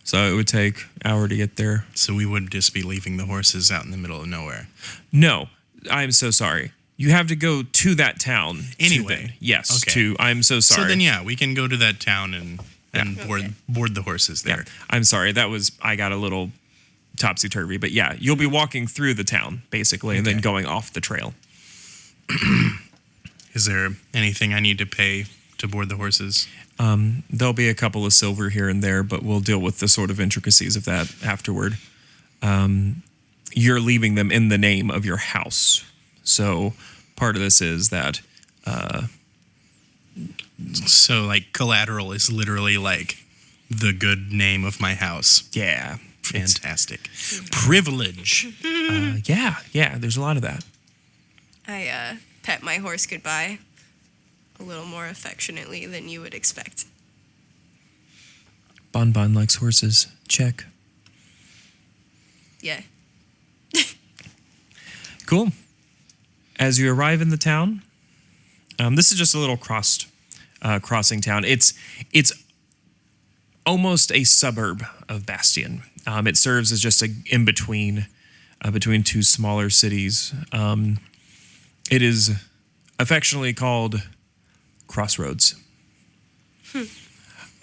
Speaker 1: So it would take an hour to get there.
Speaker 2: So we would just be leaving the horses out in the middle of nowhere.
Speaker 1: No, I'm so sorry. You have to go to that town.
Speaker 2: Anyway.
Speaker 1: Yes,
Speaker 2: Okay.
Speaker 1: I'm so sorry.
Speaker 2: So then, yeah, we can go to that town and board the horses there.
Speaker 1: Yeah, I'm sorry. I got a little topsy-turvy. But yeah, you'll be walking through the town, basically, and then
Speaker 2: Okay.
Speaker 1: going off the trail.
Speaker 2: Is there anything I need to pay to board the horses?
Speaker 1: There'll be a couple of silver here and there, but we'll deal with the sort of intricacies of that afterward. You're leaving them in the name of your house. So part of this is that
Speaker 2: So, like, collateral is literally like the good name of my house.
Speaker 1: yeah.
Speaker 2: Fantastic. Privilege.
Speaker 1: Yeah, there's a lot of that.
Speaker 3: I pet my horse goodbye a little more affectionately than you would expect.
Speaker 1: Bon Bon likes horses. Check.
Speaker 3: Yeah.
Speaker 1: Cool. As you arrive in the town, this is just a little crossing town. It's almost a suburb of Bastion. It serves as just an in-between between two smaller cities. It is affectionately called Crossroads.
Speaker 2: Ooh,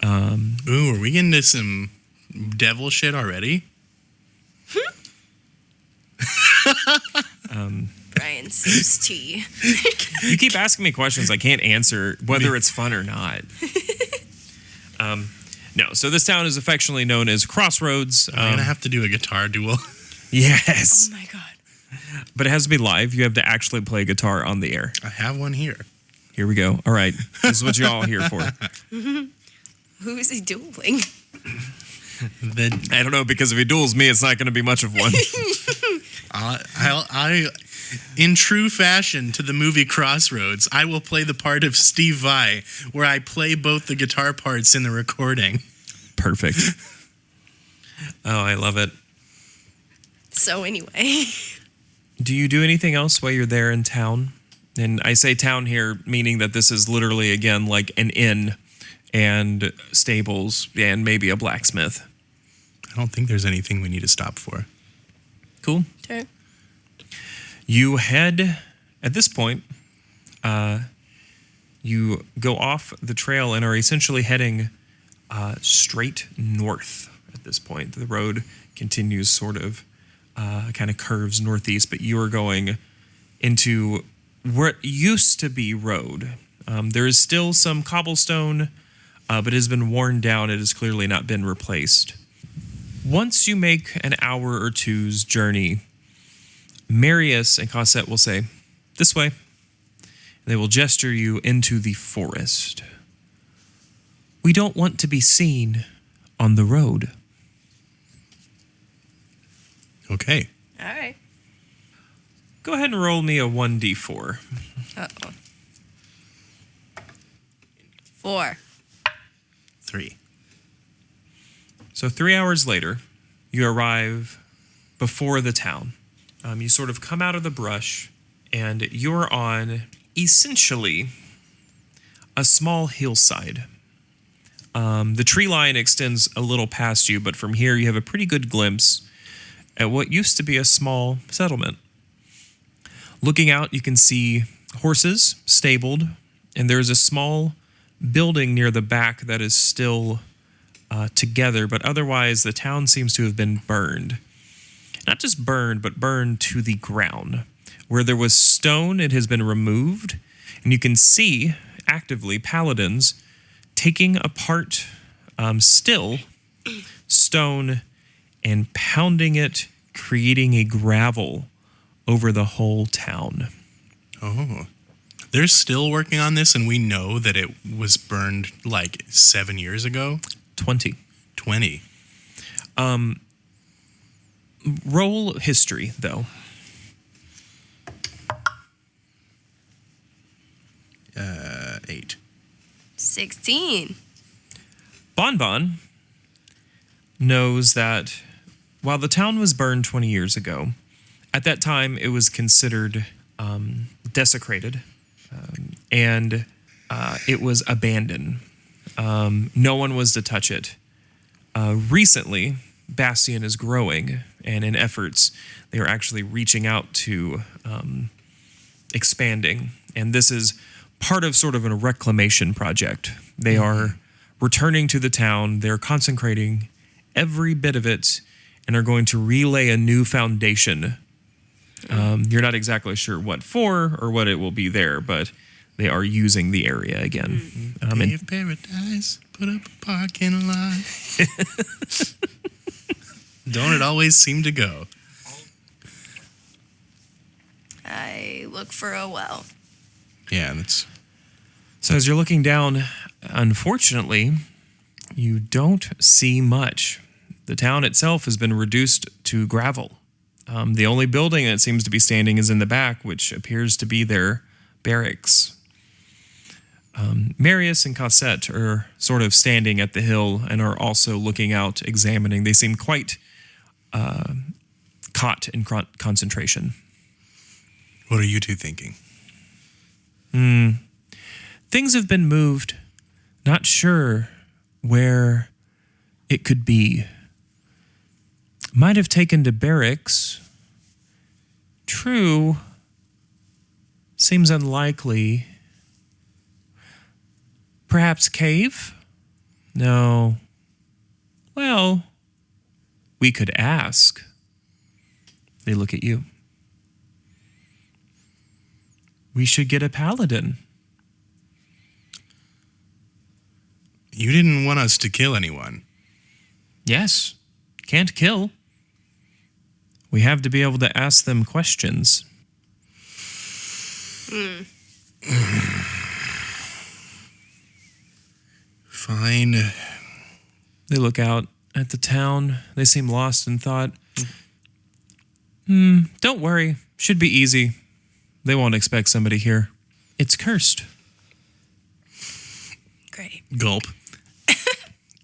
Speaker 2: are we getting into some devil shit already?
Speaker 3: Brian sips tea.
Speaker 1: You keep asking me questions I can't answer whether it's fun or not. No, so this town is affectionately known as Crossroads.
Speaker 2: We're going to have to do a guitar duel.
Speaker 1: Yes.
Speaker 3: Oh my god.
Speaker 1: But it has to be live. You have to actually play guitar on the air.
Speaker 2: I have one here.
Speaker 1: Here we go. All right. This is what you're all here for.
Speaker 3: Who is he dueling?
Speaker 1: I don't know, because if he duels me, it's not going to be much of one.
Speaker 2: I, in true fashion to the movie Crossroads, I will play the part of Steve Vai, where I play both the guitar parts in the recording.
Speaker 1: Perfect. Oh, I love it.
Speaker 3: So anyway.
Speaker 1: Do you do anything else while you're there in town? And I say town here, meaning that this is literally, again, like an inn and stables and maybe a blacksmith.
Speaker 2: I don't think there's anything we need to stop for.
Speaker 1: Cool.
Speaker 3: Okay.
Speaker 1: You head, at this point, you go off the trail and are essentially heading straight north at this point. The road continues sort of, kind of curves northeast, but you are going into what used to be road. There is still some cobblestone, but it has been worn down. It has clearly not been replaced. Once you make an hour or two's journey, Marius and Cosette will say, "This way." They will gesture you into the forest. "We don't want to be seen on the road."
Speaker 2: Okay.
Speaker 3: All right.
Speaker 1: Go ahead and roll me a 1d4.
Speaker 3: Uh-oh. 4.
Speaker 2: 3.
Speaker 1: So 3 hours later, you arrive before the town. You sort of come out of the brush, and you're on, essentially, a small hillside. The tree line extends a little past you, but from here you have a pretty good glimpse at what used to be a small settlement. Looking out, you can see horses stabled, and there's a small building near the back that is still together, but otherwise the town seems to have been burned. Not just burned, but burned to the ground. Where there was stone, it has been removed, and you can see actively paladins taking apart still stone and pounding it, creating a gravel over the whole town.
Speaker 2: Oh. They're still working on this, and we know that it was burned like 7 years ago?
Speaker 1: 20.
Speaker 2: 20.
Speaker 1: Roll history, though.
Speaker 2: 8.
Speaker 3: 16.
Speaker 1: Bon Bon knows that while the town was burned 20 years ago, at that time it was considered desecrated, and it was abandoned. No one was to touch it. Recently, Bastion is growing, and in efforts, they are actually reaching out to expanding. And this is part of sort of a reclamation project. They are returning to the town. They're consecrating every bit of it and are going to relay a new foundation. You're not exactly sure what for or what it will be there, but they are using the area again.
Speaker 2: If paradise, put up a parking lot. Don't it always seem to go?
Speaker 3: I look for a well.
Speaker 2: Yeah, that's...
Speaker 1: So as you're looking down, unfortunately, you don't see much. The town itself has been reduced to gravel. The only building that seems to be standing is in the back, which appears to be their barracks. Marius and Cosette are sort of standing at the hill and are also looking out, examining. They seem quite caught in concentration.
Speaker 2: What are you two thinking?
Speaker 1: Things have been moved. Not sure where it could be. Might have taken to barracks. True. Seems unlikely. Perhaps cave? No. Well, we could ask. They look at you. We should get a paladin.
Speaker 2: You didn't want us to kill anyone.
Speaker 1: Yes. Can't kill. We have to be able to ask them questions.
Speaker 2: Fine.
Speaker 1: They look out. at the town. They seem lost in thought. Don't worry. Should be easy. They won't expect somebody here. It's cursed.
Speaker 3: Great.
Speaker 2: Gulp.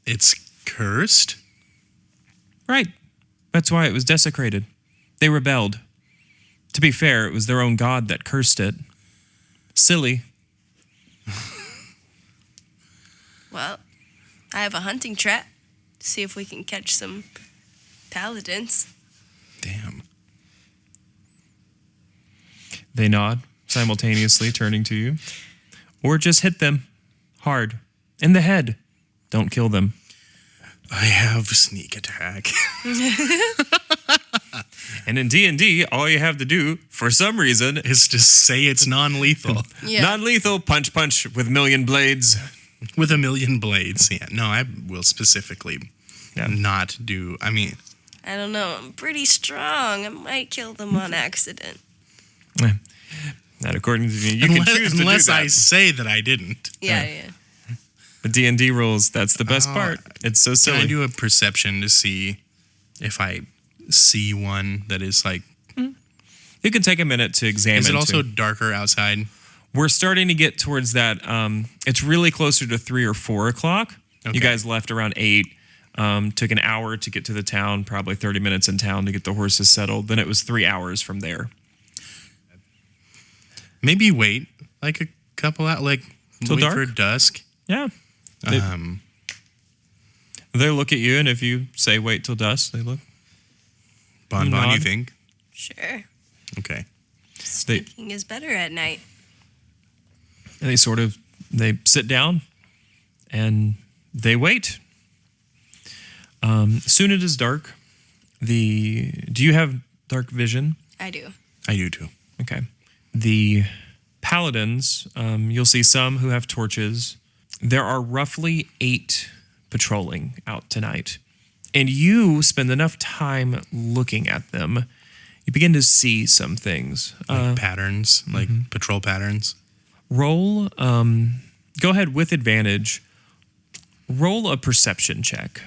Speaker 2: It's cursed?
Speaker 1: Right. That's why it was desecrated. They rebelled. To be fair, it was their own god that cursed it. Silly.
Speaker 3: Well, I have a hunting trap. See if we can catch some paladins.
Speaker 2: Damn.
Speaker 1: They nod, simultaneously turning to you. Or just hit them. Hard. In the head. Don't kill them.
Speaker 2: I have sneak attack.
Speaker 1: And in D&D, all you have to do, for some reason,
Speaker 2: Is to say it's non-lethal.
Speaker 3: Yeah.
Speaker 1: non-lethal punch with million blades.
Speaker 2: With a million blades. Yeah, no, I will specifically not do... I mean...
Speaker 3: I don't know. I'm pretty strong. I might kill them on accident.
Speaker 1: Not according to you. You can choose to do
Speaker 2: unless
Speaker 1: that.
Speaker 2: I say that I didn't.
Speaker 3: Yeah.
Speaker 1: The D&D rules, that's the best
Speaker 2: Oh,
Speaker 1: part. It's so
Speaker 2: Can
Speaker 1: silly.
Speaker 2: I do a perception to see if I see one that is like...
Speaker 1: You can take a minute to examine.
Speaker 2: Is it also
Speaker 1: too.
Speaker 2: darker outside?
Speaker 1: We're starting to get towards that. It's really closer to 3 or 4 o'clock.
Speaker 2: Okay.
Speaker 1: You guys left around 8. Took an hour to get to the town, probably 30 minutes in town to get the horses settled. Then it was 3 hours from there.
Speaker 2: Maybe wait like a couple out, like
Speaker 1: Till
Speaker 2: wait
Speaker 1: dark?
Speaker 2: for dusk.
Speaker 1: Yeah. They look at you, and if you say wait till dusk, they look.
Speaker 2: Bon,
Speaker 1: Nod.
Speaker 2: you think?
Speaker 3: Sure.
Speaker 2: Okay.
Speaker 1: They
Speaker 3: Sneaking is better at night.
Speaker 1: they sit down, and they wait. Soon it is dark. Do you have dark vision?
Speaker 3: I do.
Speaker 2: I do too.
Speaker 1: Okay. The paladins, you'll see some who have torches. There are roughly 8 patrolling out tonight. And you spend enough time looking at them, you begin to see some things.
Speaker 2: Like patterns, like patrol patterns.
Speaker 1: Roll, go ahead with advantage. Roll a perception check.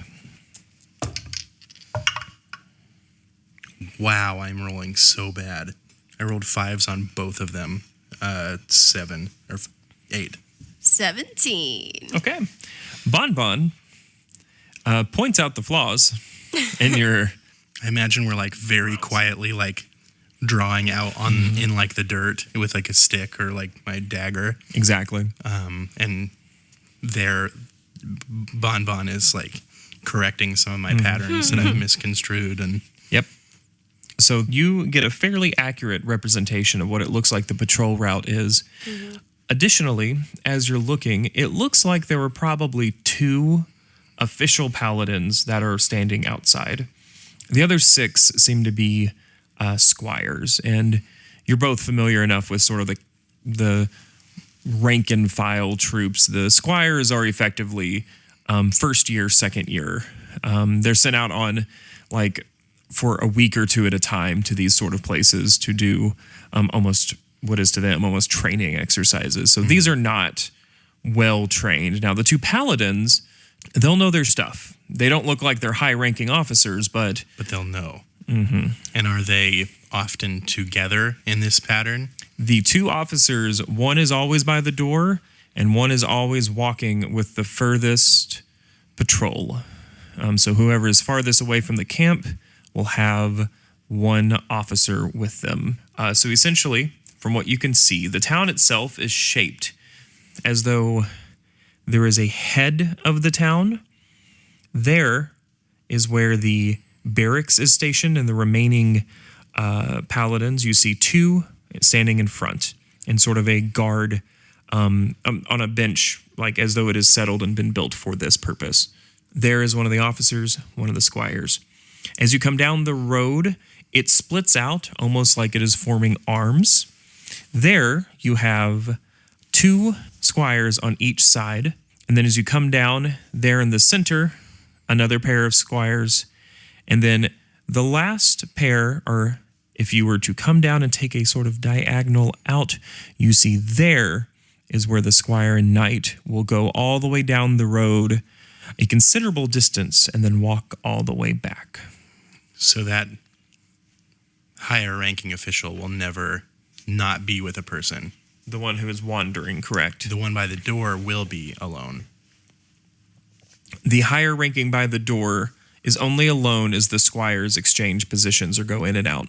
Speaker 2: Wow, I'm rolling so bad. I rolled 5s on both of them. 7 or 8.
Speaker 3: 17.
Speaker 1: Okay. Bon Bon points out the flaws in your...
Speaker 2: I imagine we're like very quietly like drawing out on in like the dirt with like a stick or like my dagger.
Speaker 1: Exactly.
Speaker 2: And there Bon Bon is like correcting some of my patterns that I've misconstrued and
Speaker 1: Yep. So you get a fairly accurate representation of what it looks like the patrol route is. Additionally, as you're looking, it looks like there were probably 2 official paladins that are standing outside. The other 6 seem to be squires, and you're both familiar enough with sort of the rank and file troops. The squires are effectively first year, second year. They're sent out on like for a week or 2 at a time to these sort of places to do almost what is to them almost training exercises. So these are not well trained. Now the 2 paladins, they'll know their stuff. They don't look like they're high-ranking officers, but
Speaker 2: they'll know. And are they often together in this pattern?
Speaker 1: the 2 officers, one is always by the door and one is always walking with the furthest patrol. So whoever is farthest away from the camp will have one officer with them. So essentially, from what you can see, the town itself is shaped as though there is a head of the town. There is where the barracks is stationed, and the remaining paladins, you see 2 standing in front in sort of a guard on a bench, like as though it is settled and been built for this purpose. There is one of the officers, one of the squires. As you come down the road, it splits out almost like it is forming arms. There you have 2 squires on each side. And then as you come down there in the center, another pair of squires. And then the last pair, or if you were to come down and take a sort of diagonal out, you see there is where the squire and knight will go all the way down the road a considerable distance and then walk all the way back.
Speaker 2: So that higher ranking official will never not be with a person.
Speaker 1: The one who is wandering, correct?
Speaker 2: The one by the door will be alone.
Speaker 1: The higher ranking by the door is only alone as the squires exchange positions or go in and out.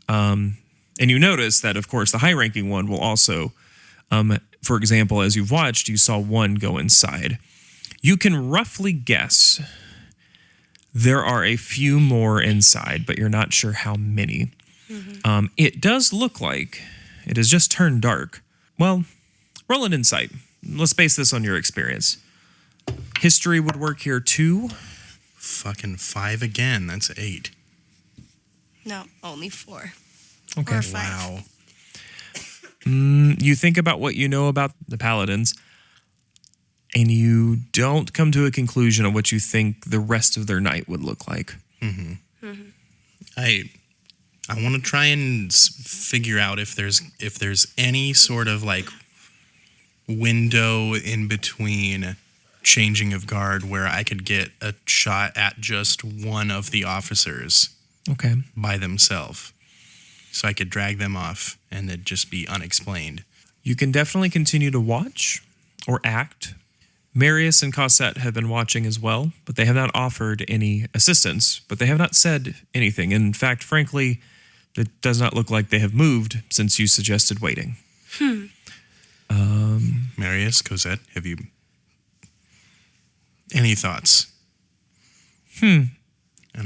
Speaker 1: And you notice that, of course, the high ranking one will also, for example, as you've watched, you saw one go inside. You can roughly guess there are a few more inside, but you're not sure how many. It does look like it has just turned dark. Well, roll an insight. Let's base this on your experience. History would work here too.
Speaker 2: Fucking 5 again. That's 8.
Speaker 3: No, only 4.
Speaker 1: Okay.
Speaker 3: Or 5.
Speaker 2: Wow.
Speaker 1: You think about what you know about the paladins, and you don't come to a conclusion of what you think the rest of their night would look like.
Speaker 2: I want to try and figure out if there's any sort of like window in between changing of guard where I could get a shot at just one of the officers
Speaker 1: Okay.
Speaker 2: by themselves, so I could drag them off and it'd just be unexplained.
Speaker 1: You can definitely continue to watch or act. Marius and Cosette have been watching as well, but they have not offered any assistance, but they have not said anything. In fact, frankly, it does not look like they have moved since you suggested waiting.
Speaker 2: Marius, Cosette, have you any thoughts? On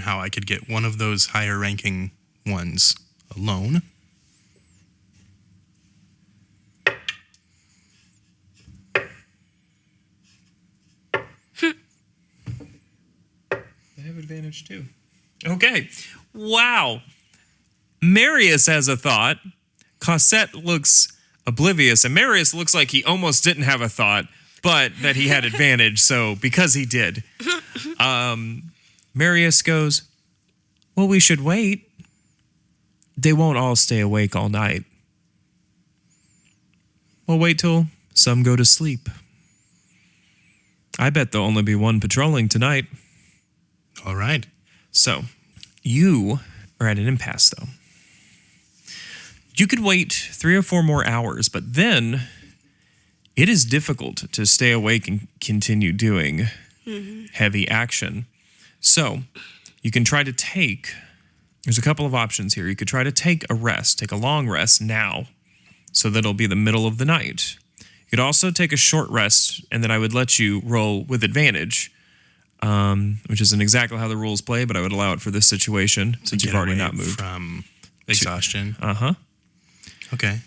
Speaker 2: how I could get one of those higher ranking ones alone?
Speaker 1: They have advantage too. Okay. Wow. Marius has a thought. Cosette looks oblivious, and Marius looks like he almost didn't have a thought, but that he had advantage, so because he did. Marius goes, well, we should wait. They won't all stay awake all night. We'll wait till some go to sleep. I bet there'll only be one patrolling tonight.
Speaker 2: All right.
Speaker 1: So, you are at an impasse, though. You could wait 3 or 4 more hours, but then it is difficult to stay awake and continue doing heavy action. So, you can try to there's a couple of options here. You could try to take a long rest now, so that it'll be the middle of the night. You could also take a short rest, and then I would let you roll with advantage, which isn't exactly how the rules play, but I would allow it for this situation since you've already not moved.
Speaker 2: From exhaustion. Okay.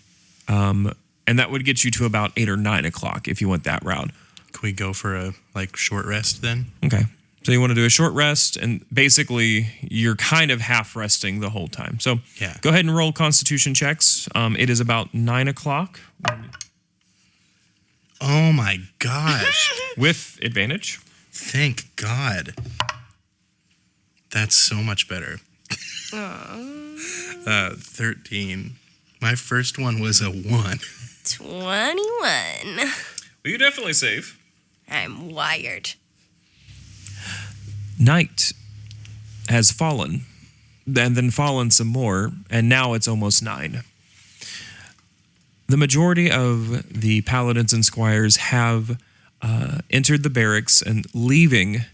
Speaker 1: And that would get you to about 8 or 9 o'clock if you went that route.
Speaker 2: Can we go for a short rest then?
Speaker 1: Okay. So you want to do a short rest, and basically you're kind of half resting the whole time. So
Speaker 2: Yeah.
Speaker 1: Go ahead and roll Constitution checks. It is about 9 o'clock
Speaker 2: Oh my gosh.
Speaker 1: with advantage.
Speaker 2: Thank God. That's so much better. 13. My first one was a 1.
Speaker 3: 21.
Speaker 1: Well, you definitely save.
Speaker 3: I'm wired.
Speaker 1: Night has fallen, and then fallen some more, and now it's almost 9. The majority of the paladins and squires have entered the barracks and leaving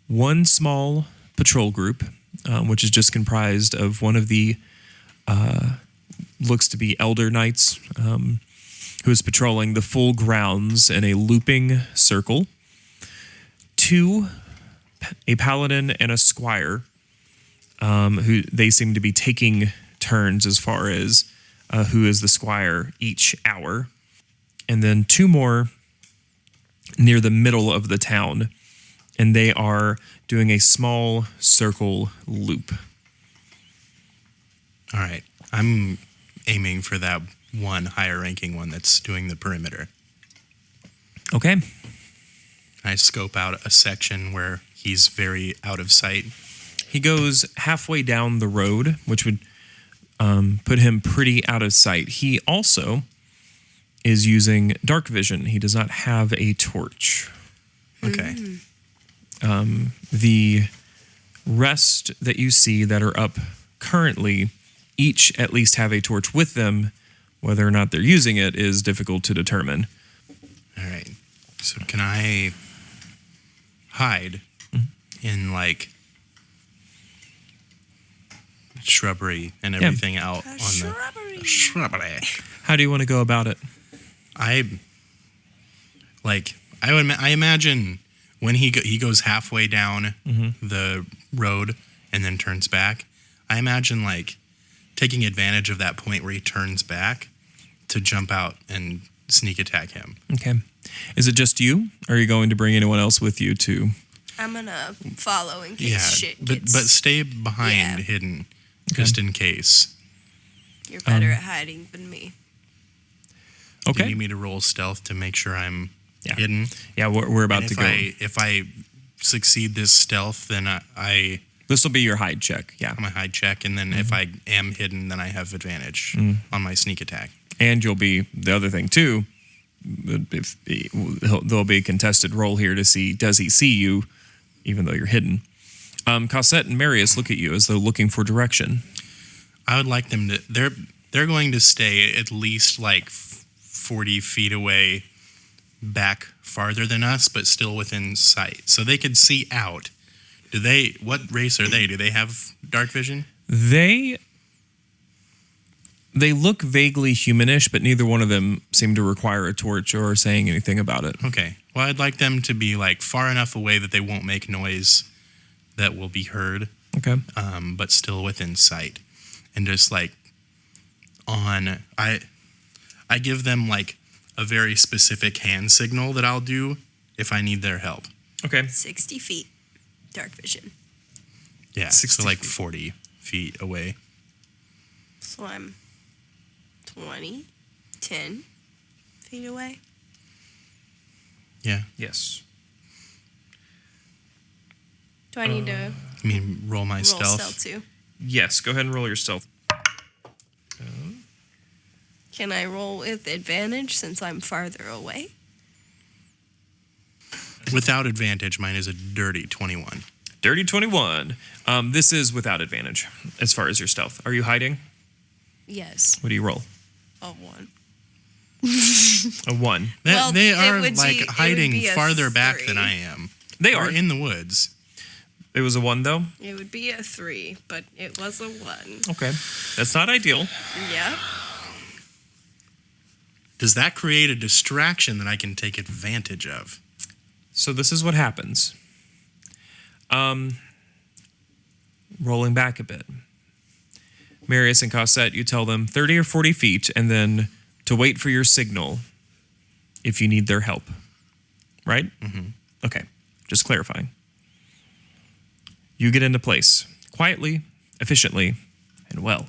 Speaker 1: one small patrol group, which is just comprised of one of the looks to be elder knights who is patrolling the full grounds in a looping circle. 2, a paladin and a squire, who they seem to be taking turns as far as who is the squire each hour. And then 2 more near the middle of the town, and they are doing a small circle loop.
Speaker 2: All right. I'm aiming for that one higher ranking one that's doing the perimeter.
Speaker 1: Okay.
Speaker 2: I scope out a section where he's very out of sight.
Speaker 1: He goes halfway down the road, which would put him pretty out of sight. He also is using dark vision. He does not have a torch.
Speaker 2: Okay.
Speaker 1: The rest that you see that are up currently, each at least have a torch with them. Whether or not they're using it is difficult to determine.
Speaker 2: All right. So can I hide in like shrubbery and everything out on the shrubbery?
Speaker 1: How do you want to go about it?
Speaker 2: I imagine when he goes halfway down the road and then turns back. I imagine like taking advantage of that point where he turns back to jump out and sneak attack him.
Speaker 1: Okay. Is it just you? Or are you going to bring anyone else with you too?
Speaker 3: I'm gonna follow in case shit gets...
Speaker 2: but stay behind, hidden, just in case.
Speaker 3: You're better at hiding than me.
Speaker 1: Okay.
Speaker 2: Do you need me to roll stealth to make sure I'm hidden?
Speaker 1: Yeah, we're about to go.
Speaker 2: If I succeed this stealth, then
Speaker 1: This will be your hide check, yeah.
Speaker 2: I'm a hide check, and then if I am hidden, then I have advantage on my sneak attack.
Speaker 1: And you'll be, the other thing too, there'll be a contested roll here to see, does he see you, even though you're hidden. Cosette and Marius look at you as though looking for direction.
Speaker 2: I would like them to, they're going to stay at least like 40 feet away, back farther than us, but still within sight. So they could see out. What race are they? Do they have dark vision?
Speaker 1: They look vaguely humanish, but neither one of them seem to require a torch or saying anything about it.
Speaker 2: Okay. Well, I'd like them to be like far enough away that they won't make noise that will be heard.
Speaker 1: Okay.
Speaker 2: But still within sight. And just like I give them like a very specific hand signal that I'll do if I need their help.
Speaker 1: Okay.
Speaker 3: 60 feet. Dark vision.
Speaker 2: Yeah,
Speaker 1: 60
Speaker 2: so like
Speaker 1: feet.
Speaker 2: 40 feet away.
Speaker 3: So I'm 10 feet away.
Speaker 2: Yeah.
Speaker 1: Yes.
Speaker 3: Do I need to
Speaker 2: I mean, roll my
Speaker 3: roll
Speaker 2: stealth.
Speaker 3: too?
Speaker 1: Yes, go ahead and roll your stealth.
Speaker 3: Can I roll with advantage since I'm farther away?
Speaker 2: Without advantage, mine is a dirty 21.
Speaker 1: Dirty 21. This is without advantage as far as your stealth. Are you hiding?
Speaker 3: Yes.
Speaker 1: What do you roll?
Speaker 3: A 1.
Speaker 1: A 1.
Speaker 3: Well,
Speaker 2: They
Speaker 3: it
Speaker 2: are
Speaker 3: would
Speaker 2: like
Speaker 3: be- it would
Speaker 2: hiding
Speaker 3: be a
Speaker 2: farther back
Speaker 3: 3.
Speaker 2: than I am.
Speaker 1: They
Speaker 2: We're
Speaker 1: are.
Speaker 2: in the woods.
Speaker 1: It was a 1, though?
Speaker 3: It would be a 3, but it was a 1.
Speaker 1: Okay. That's not ideal.
Speaker 3: Yeah.
Speaker 2: Does that create a distraction that I can take advantage of?
Speaker 1: So this is what happens. Rolling back a bit. Marius and Cosette, you tell them 30 or 40 feet, and then to wait for your signal if you need their help. Right? Mm-hmm. Okay. Just clarifying. You get into place quietly, efficiently, and well.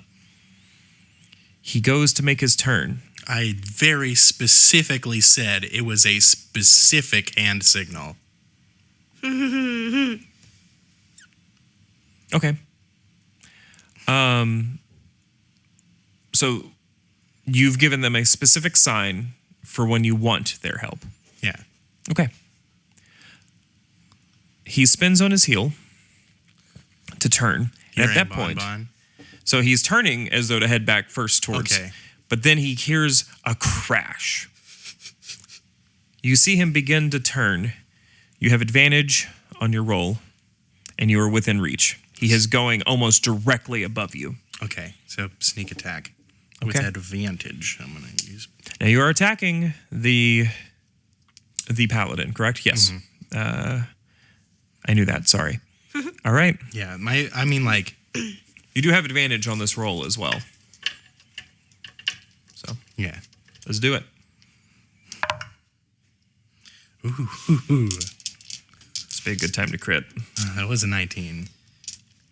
Speaker 1: He goes to make his turn.
Speaker 2: I very specifically said it was a specific hand signal.
Speaker 1: Okay. So you've given them a specific sign for when you want their help.
Speaker 2: Yeah.
Speaker 1: Okay. He spins on his heel to turn. And at that point, so he's turning as though to head back first towards.
Speaker 2: Okay.
Speaker 1: But then he hears a crash. You see him begin to turn. You have advantage on your roll, and you are within reach. He is going almost directly above you.
Speaker 2: Okay, so sneak attack with
Speaker 1: Okay.
Speaker 2: advantage. I'm gonna use.
Speaker 1: Now you are attacking the paladin, correct? Yes. I knew that. Sorry. All right.
Speaker 2: Yeah, I mean, like,
Speaker 1: You do have advantage on this roll as well. So
Speaker 2: yeah.
Speaker 1: let's do it.
Speaker 2: Ooh.
Speaker 1: It's be a good time to crit.
Speaker 2: That was a 19.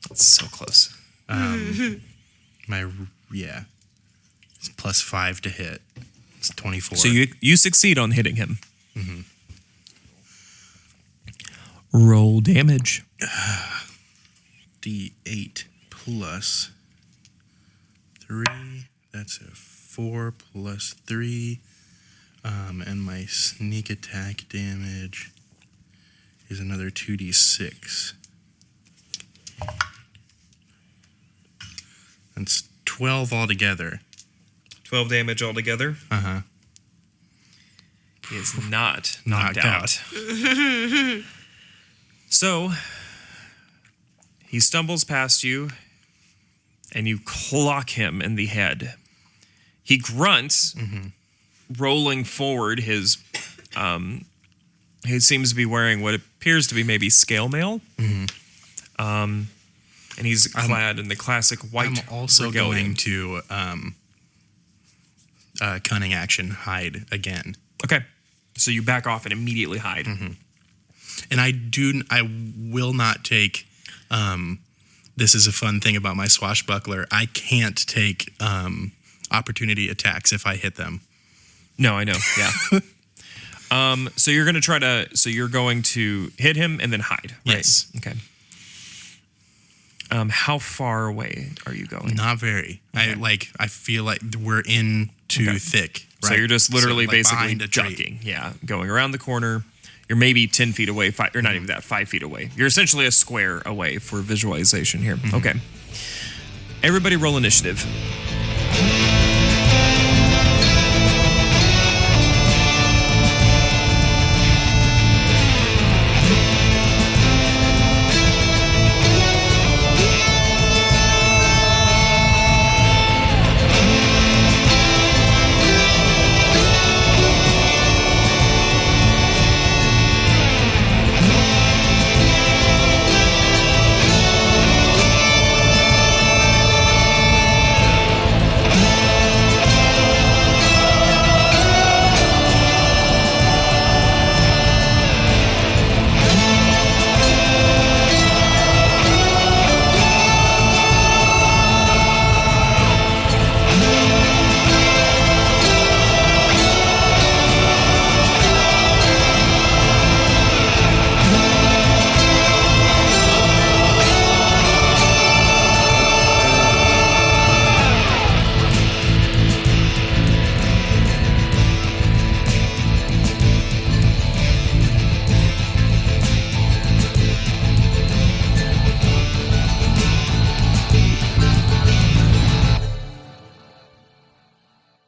Speaker 1: It's so close.
Speaker 2: Yeah. It's plus 5 to hit. It's 24.
Speaker 1: So you succeed on hitting him. Roll damage.
Speaker 2: D8 plus 3. That's a 4 plus 3. And my sneak attack damage Here's another 2d6. That's 12 altogether.
Speaker 1: 12 damage altogether.
Speaker 2: Uh-huh.
Speaker 1: He is not knocked out. So, he stumbles past you, and you clock him in the head. He grunts, rolling forward his... he seems to be wearing what appears to be maybe scale mail. And he's clad in the classic white
Speaker 2: I'm also
Speaker 1: regalia.
Speaker 2: going to cunning action hide again.
Speaker 1: Okay. So you back off and immediately hide.
Speaker 2: And I will not take this is a fun thing about my swashbuckler. I can't take opportunity attacks if I hit them.
Speaker 1: No, I know. Yeah. So you're going to hit him and then hide, right?
Speaker 2: Yes.
Speaker 1: Okay. How far away are you going?
Speaker 2: Not very.
Speaker 1: Okay.
Speaker 2: I feel like we're in too thick. Right?
Speaker 1: So you're just literally basically
Speaker 2: behind a tree.
Speaker 1: ducking. Yeah. Going around the corner. You're maybe 10 feet away, or not even that, 5 feet away. You're essentially a square away for visualization here. Okay. Everybody roll initiative.